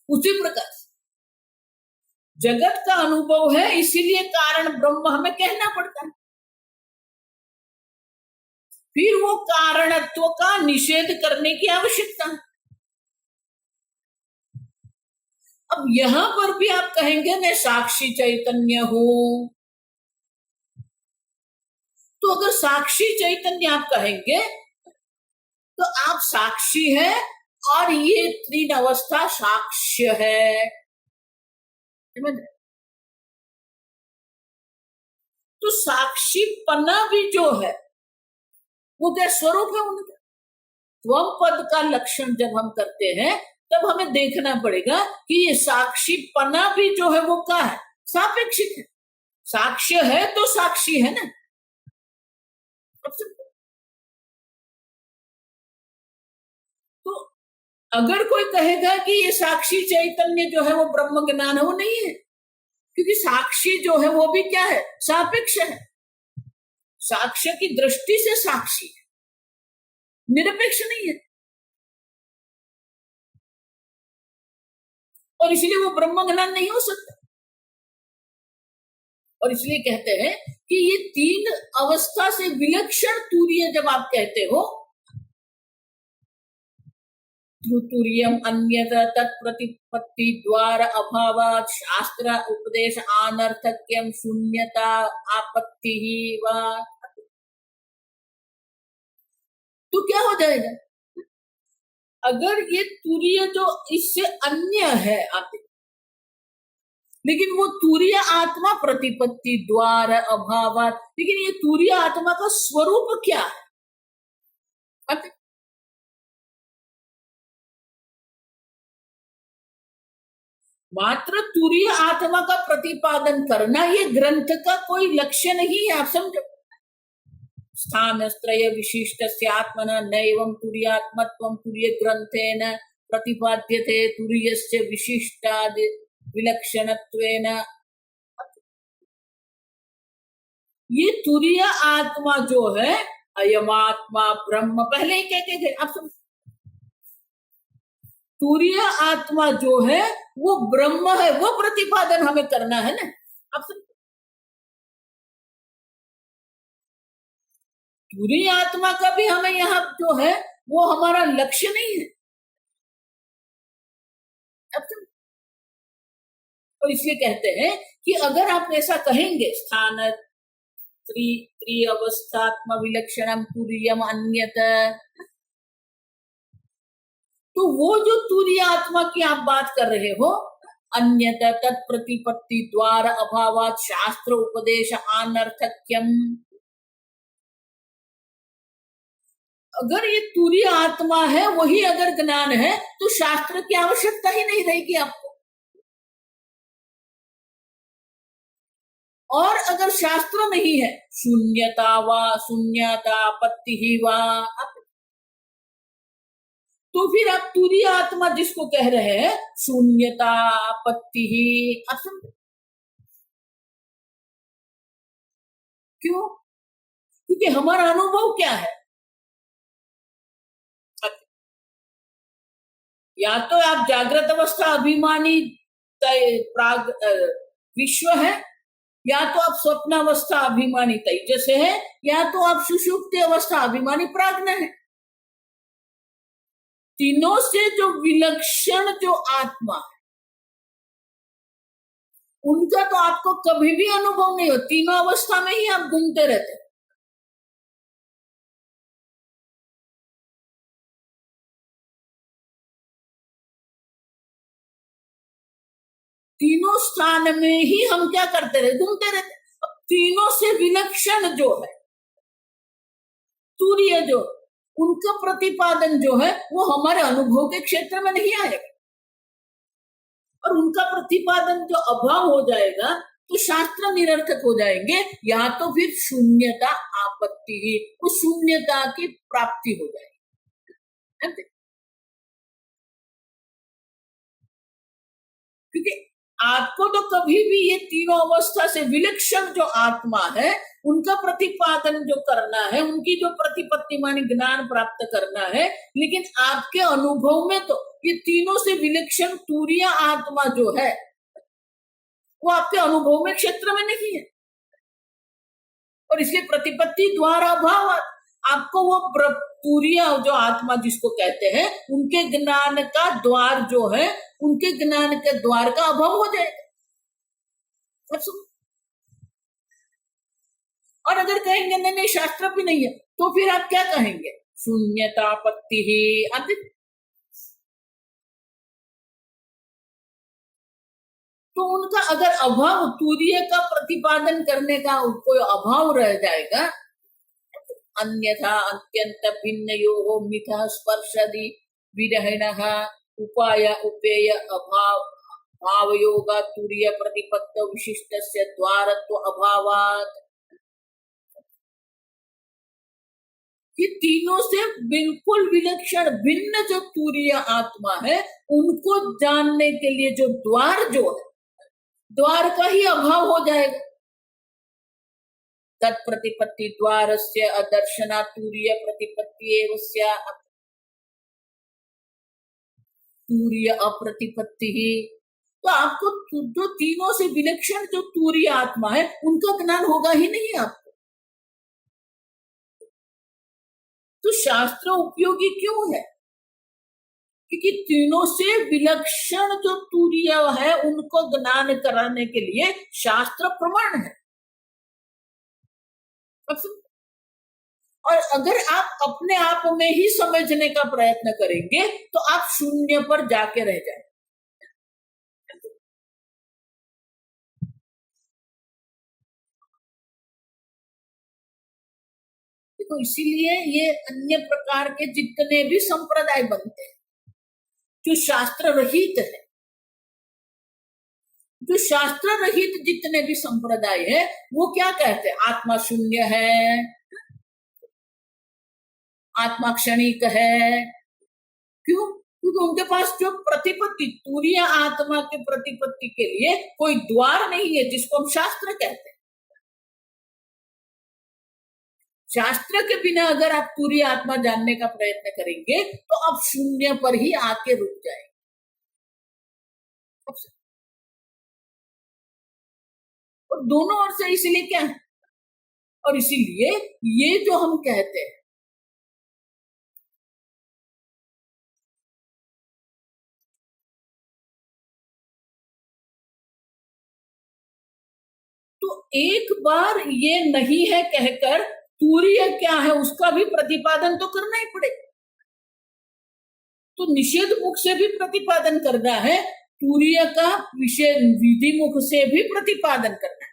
उसी प्रकार जगत का अनुभव है, इसीलिए कारण ब्रह्म हमें कहना पड़ता है। फिर वो कारणत्व का निषेध करने की आवश्यकता है। अब यहां पर भी आप कहेंगे मैं साक्षी चैतन्य हूं, तो अगर साक्षी चैतन्य आप कहेंगे तो आप साक्षी है और ये तीन अवस्था साक्ष्य है। तो साक्षीपना भी जो है वो क्या स्वरूप है उनका। त्वम पद का लक्षण जब हम करते हैं तब हमें देखना पड़ेगा कि ये साक्षीपना भी जो है वो क्या है, सापेक्षिक है। साक्ष्य है तो साक्षी है ना। तो अगर कोई कहेगा कि ये साक्षी चैतन्य जो है वो ब्रह्म ज्ञान है, वो नहीं है, क्योंकि साक्षी जो है वो भी क्या है, सापेक्ष है। साक्ष्य की दृष्टि से साक्षी है, निरपेक्ष नहीं है, और इसलिए वो ब्रह्म ज्ञान नहीं हो सकता। और इसलिए कहते हैं कि ये तीन अवस्था से विलक्षण तूर्य जब आप कहते हो, तुर्यम अन्यत तत्प्रतिपत्ति द्वार अभावात् शास्त्र उपदेश अनर्थक्यम शून्यता आपत्ति ही वा। तो क्या हो जाएगा अगर ये तुर्य जो इससे अन्य है आप, लेकिन वो तुर्य आत्मा प्रतिपत्ति द्वार अभावात्, लेकिन ये तुर्य आत्मा का स्वरूप क्या है। मात्र तुरीय आत्मा का प्रतिपादन करना ये ग्रंथ का कोई लक्ष्य नहीं है, आप समझो। स्थान त्रय विशिष्ट आत्मना नैवं तुरीयात्मत्वं तुरीय ग्रंथेन प्रतिपाद्यते तुरीयस्य विशिष्टाद विलक्षणत्वेन। ये तुरीय आत्मा जो है, अयमात्मा ब्रह्म, पहले ही कहते थे आप समझो। तुरीय आत्मा जो है वो ब्रह्म है, वो प्रतिपादन हमें करना है ना। अब तुरीय आत्मा का भी हमें यहाँ जो है वो हमारा लक्ष्य नहीं है। अब तो इसलिए कहते हैं कि अगर आप ऐसा कहेंगे स्थान त्रिअवस्थात्म विलक्षणम तुरीयम अन्यत, तो वो जो तुरीय आत्मा की आप बात कर रहे हो, अन्यत तत्प्रतिपत्ति द्वार अभावात् शास्त्र उपदेश अनर्थक्यम, अगर ये तुरीय आत्मा है, वही अगर ज्ञान है, तो शास्त्र की आवश्यकता ही नहीं रहेगी आपको। और अगर शास्त्र नहीं है, शून्यता वा शून्यता आपत्ति ही वा, तो फिर आप तुरीय आत्मा जिसको कह रहे हैं शून्यता आपत्ति ही, आप समझे क्यों? क्योंकि हमारा अनुभव क्या है, या तो आप जागृत अवस्था अभिमानी प्राग विश्व है, या तो आप स्वप्नावस्था अभिमानी तेजस है, या तो आप सुषुप्ति अवस्था अभिमानी प्राज्ञ है। तीनों से जो विलक्षण जो आत्मा है, उनका तो आपको कभी भी अनुभव नहीं हो, तीनों अवस्था में ही आप घूमते रहते। तीनों स्थान में ही हम क्या करते रहे, घूमते रहते। अब तीनों से विलक्षण जो है तुरीय, जो उनका प्रतिपादन जो है वो हमारे अनुभव के क्षेत्र में नहीं आएगा, और उनका प्रतिपादन जो अभाव हो जाएगा तो शास्त्र निरर्थक हो जाएंगे, या तो फिर शून्यता आपत्ति ही, उस शून्यता की प्राप्ति हो जाएगी। क्योंकि आपको तो कभी भी ये तीनों अवस्था से विलक्षण जो आत्मा है उनका प्रतिपादन जो करना है, उनकी जो प्रतिपत्ति मानी ज्ञान प्राप्त करना है, लेकिन आपके अनुभव में तो ये तीनों से विलक्षण तुरीय आत्मा जो है वो आपके अनुभव में क्षेत्र में नहीं है, और इसलिए प्रतिपत्ति द्वारा अभाव आपको वो तुरीय जो आत्मा जिसको कहते हैं उनके ज्ञान का द्वार जो है, उनके ज्ञान के द्वार का अभाव हो जाएगा। और अगर कहेंगे नहीं नहीं शास्त्र भी नहीं है, तो फिर आप क्या कहेंगे, शून्यता आपत्ति ही। आप तो उनका अगर अभाव, तूर्य का प्रतिपादन करने का कोई अभाव रह जाएगा, अन्यथा अत्यंत भिन्नयोः मिथः स्पर्शदि विरहिणः उपाय उपेय अभाव भावयोगा तुर्य प्रतिपत्तौ विशिष्टस्य द्वारत्व अभावात्। ये तीनों से बिल्कुल विलक्षण भिन्न जो तुरीय आत्मा है, उनको जानने के लिए जो द्वार जो है, द्वार का ही अभाव हो जाएगा। तत्प्रतिपत्ति द्वारस्य अदर्शना तुरीय प्रतिपत्ति एव स्यात्। तुरीय अप्रतिपत्ति ही, तो आपको जो तीनों से विलक्षण जो तुरीय आत्मा है, उनका ज्ञान होगा ही नहीं आपको। तो शास्त्र उपयोगी क्यों है? क्योंकि तीनों से विलक्षण जो तुरीय है, उनको ज्ञान कराने के लिए शास्त्र प्रमाण है। और अगर आप अपने आप में ही समझने का प्रयत्न करेंगे तो आप शून्य पर जाके रह जाएंगे। तो इसीलिए ये अन्य प्रकार के जितने भी संप्रदाय बनते हैं, जो शास्त्र रहित है, जो शास्त्र रहित जितने भी संप्रदाय है, वो क्या कहते हैं? आत्मा शून्य है, आत्मा क्षणिक है। क्यों? क्योंकि उनके पास जो प्रतिपत्ति, तुरीय आत्मा के प्रतिपत्ति के लिए कोई द्वार नहीं है, जिसको हम शास्त्र कहते हैं। शास्त्र के बिना अगर आप तुरीय आत्मा जानने का प्रयत्न करेंगे तो आप शून्य पर ही आके रुक जाएंगे। और दोनों ओर से इसीलिए क्या है, और इसीलिए ये जो हम कहते हैं, तो एक बार ये नहीं है कहकर तुरीय क्या है उसका भी प्रतिपादन तो करना ही पड़ेगा। तो निषेध मुख से भी प्रतिपादन करना है, तुरीय का विषय विधि मुख से भी प्रतिपादन करना है।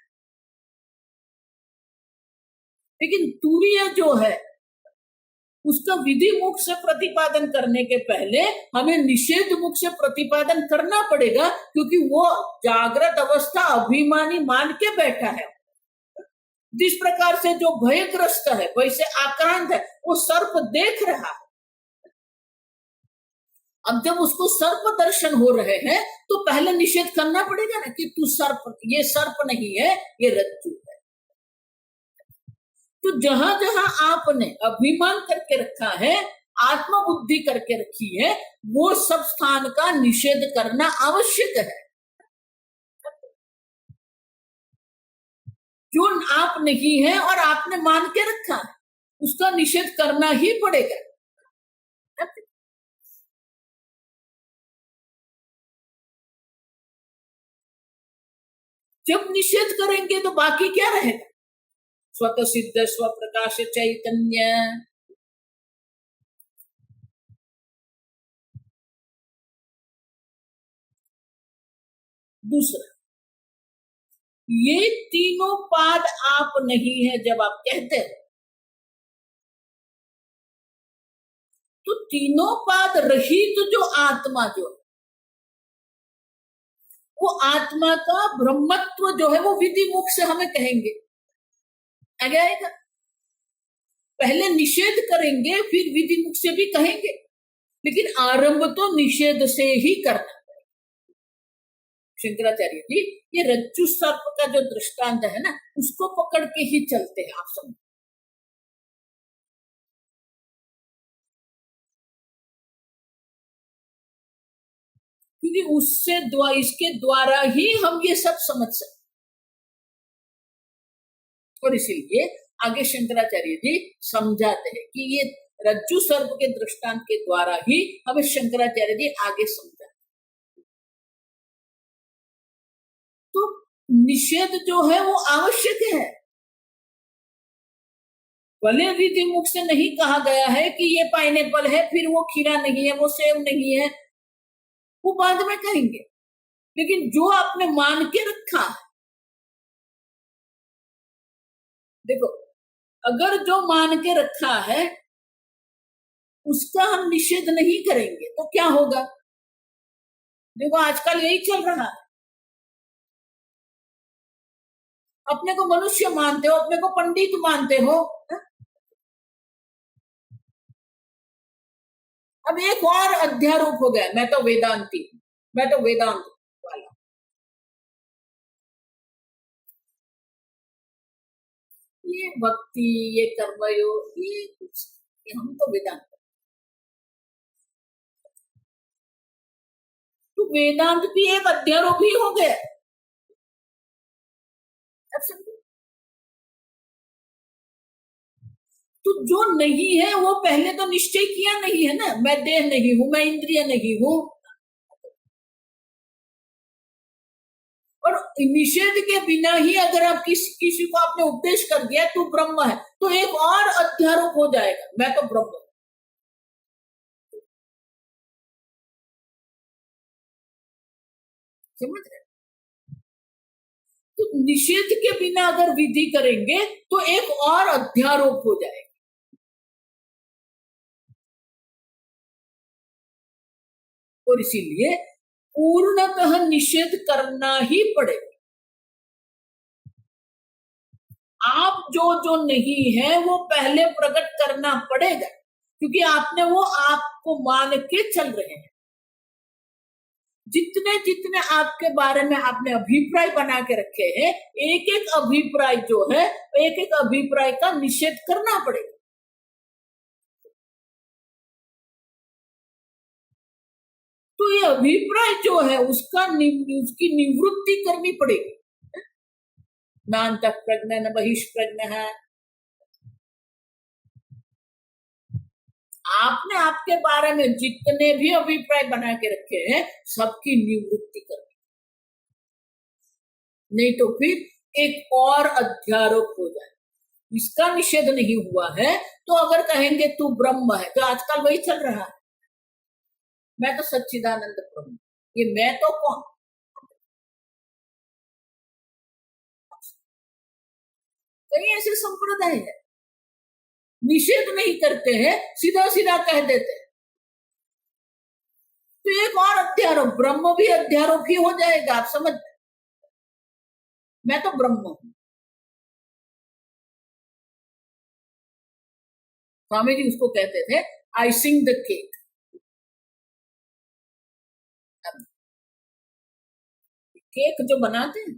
लेकिन तुरीय जो है उसका विधि मुख से प्रतिपादन करने के पहले हमें निषेध मुख से प्रतिपादन करना पड़ेगा, क्योंकि वो जागृत अवस्था अभिमानी मान के बैठा है। जिस प्रकार से जो भयग्रस्त है, वैसे आक्रांत है, वो सर्प देख रहा है। अब जब उसको सर्प दर्शन हो रहे हैं तो पहले निषेध करना पड़ेगा ना कि तू सर्प, ये सर्प नहीं है, ये रज्जु है। तो जहां जहां आपने अभिमान करके रखा है, आत्म बुद्धि करके रखी है, वो सब स्थान का निषेध करना आवश्यक है। जो आप नहीं है और आपने मान के रखा है, उसका निषेध करना ही पड़ेगा। जब निषेध करेंगे तो बाकी क्या रहेगा? स्वतः सिद्ध स्वप्रकाश चैतन्य। दूसरा, ये तीनों पाद आप नहीं है जब आप कहते हैं, तो तीनों पाद रहित जो आत्मा जो, वो आत्मा का ब्रह्मत्व जो है वो विधि मुख से हमें कहेंगे। आगे आएगा, पहले निषेध करेंगे फिर विधि मुख से भी कहेंगे, लेकिन आरंभ तो निषेध से ही करना। शंकराचार्य जी ये रज्जु सर्प का जो दृष्टांत है ना, उसको पकड़ के ही चलते हैं, आप समझ। क्योंकि उससे इसके द्वारा ही हम ये सब समझ सकते। और इसीलिए आगे शंकराचार्य जी समझाते हैं कि ये रज्जु सर्प के दृष्टांत के द्वारा ही हमें शंकराचार्य जी आगे समझाते। तो निषेध जो है वो आवश्यक है। भले विधि मुख से नहीं कहा गया है कि ये पाइनएप्पल है, फिर वो खीरा नहीं है, वो सेब नहीं है, वो बाद में कहेंगे, लेकिन जो आपने मान के रखा है, देखो, अगर जो मान के रखा है उसका हम निषेध नहीं करेंगे तो क्या होगा? देखो आजकल यही चल रहा है, अपने को मनुष्य मानते हो, अपने को पंडित मानते हो। अब एक और अध्यारोप हो गया, मैं तो वेदांती, मैं तो वेदांत वाला। ये भक्ति, ये कर्मयोग, ये कुछ, ये हम तो वेदांत। तो वेदांत भी एक अध्यारोप ही हो गया। अब समझो, तो जो नहीं है वो पहले तो निश्चय किया नहीं है ना, मैं देह नहीं हूं, मैं इंद्रिय नहीं हूं। और निषेध के बिना ही अगर आप किसी को आपने उपदेश कर दिया तू ब्रह्म है, तो एक और अध्यारोप हो जाएगा, मैं तो ब्रह्म हूं। समझ रहे? तो निषेध के बिना अगर विधि करेंगे तो एक और अध्यारोप हो जाएगा। और इसीलिए पूर्णतः निषेध करना ही पड़ेगा। आप जो जो नहीं है वो पहले प्रकट करना पड़ेगा, क्योंकि आपने वो आपको मान के चल रहे हैं। जितने जितने आपके बारे में आपने अभिप्राय बना के रखे हैं, एक एक अभिप्राय जो है, एक एक अभिप्राय का निषेध करना पड़ेगा। तो ये अभिप्राय जो है उसकी निवृत्ति करनी पड़ेगी। न अंतः प्रज्ञ न बहिष्प्रज्ञ है। आपने आपके बारे में जितने भी अभिप्राय बना के रखे हैं सबकी निवृत्ति करनी, नहीं तो फिर एक और अध्यारोप हो जाए। इसका निषेध नहीं हुआ है तो अगर कहेंगे तू ब्रह्म है, तो आजकल वही चल रहा है, मैं तो सच्चिदानंद ब्रह्म। ये मैं तो कौन? कई ऐसे संप्रदाय है निषेध नहीं करते हैं, सीधा सीधा कह देते हैं, तो एक और अध्यारोप, ब्रह्म भी अध्यारोप ही हो जाएगा। आप समझ, मैं तो ब्रह्म हूं। स्वामी जी उसको कहते थे आइसिंग द केक। केक जो बनाते हैं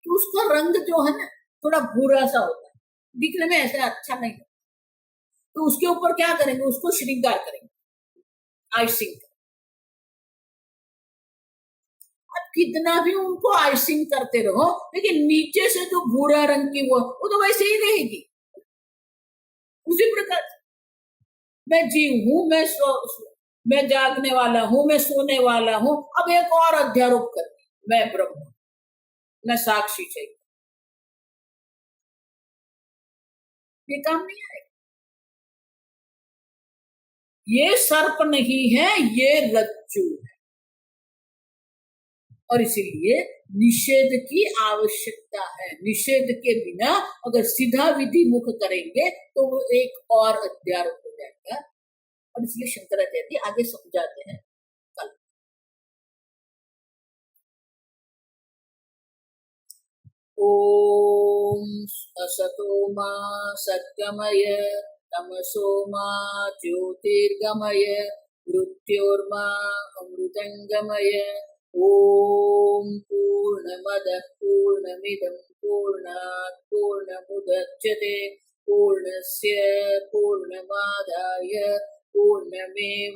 तो उसका रंग जो है ना थोड़ा भूरा सा होता है, दिखने में ऐसा अच्छा नहीं, तो उसके ऊपर क्या करेंगे, उसको श्रृंगार करेंगे, आइसिंग। अब कितना भी उनको आइसिंग करते रहो, लेकिन नीचे से जो भूरा रंग की वो तो वैसे ही रहेगी। उसी प्रकार मैं जीव हूं, मैं जागने वाला हूं, मैं सोने वाला हूं। अब एक और अध्यारोप कर, मैं ब्रह्म, मैं साक्षी चाहिए, ये काम नहीं आएगा। ये सर्प नहीं है, ये रज्जु है। और इसीलिए निषेध की आवश्यकता है। निषेध के बिना अगर सीधा विधि मुख करेंगे तो वो एक और अध्यारोप हो जाएगा। और इसलिए शंकराचार्य आगे समझाते हैं कल। ओम असतो मा सद्गमय तमसो मा ज्योतिर्गमय मृत्योर्मा अमृतंगमय। ओम पूर्णमदः पूर्णमिदं पूर्णात् पूर्णमुदच्यते पूर्णस्य पूर्णमादाय पूर्णमेवावशिष्यते।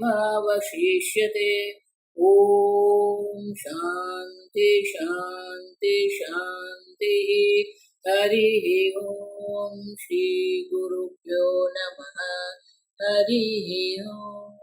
ओम शांति शांति शांति। हरि ओम। श्री गुरुभ्यो नमः। हरि ओम।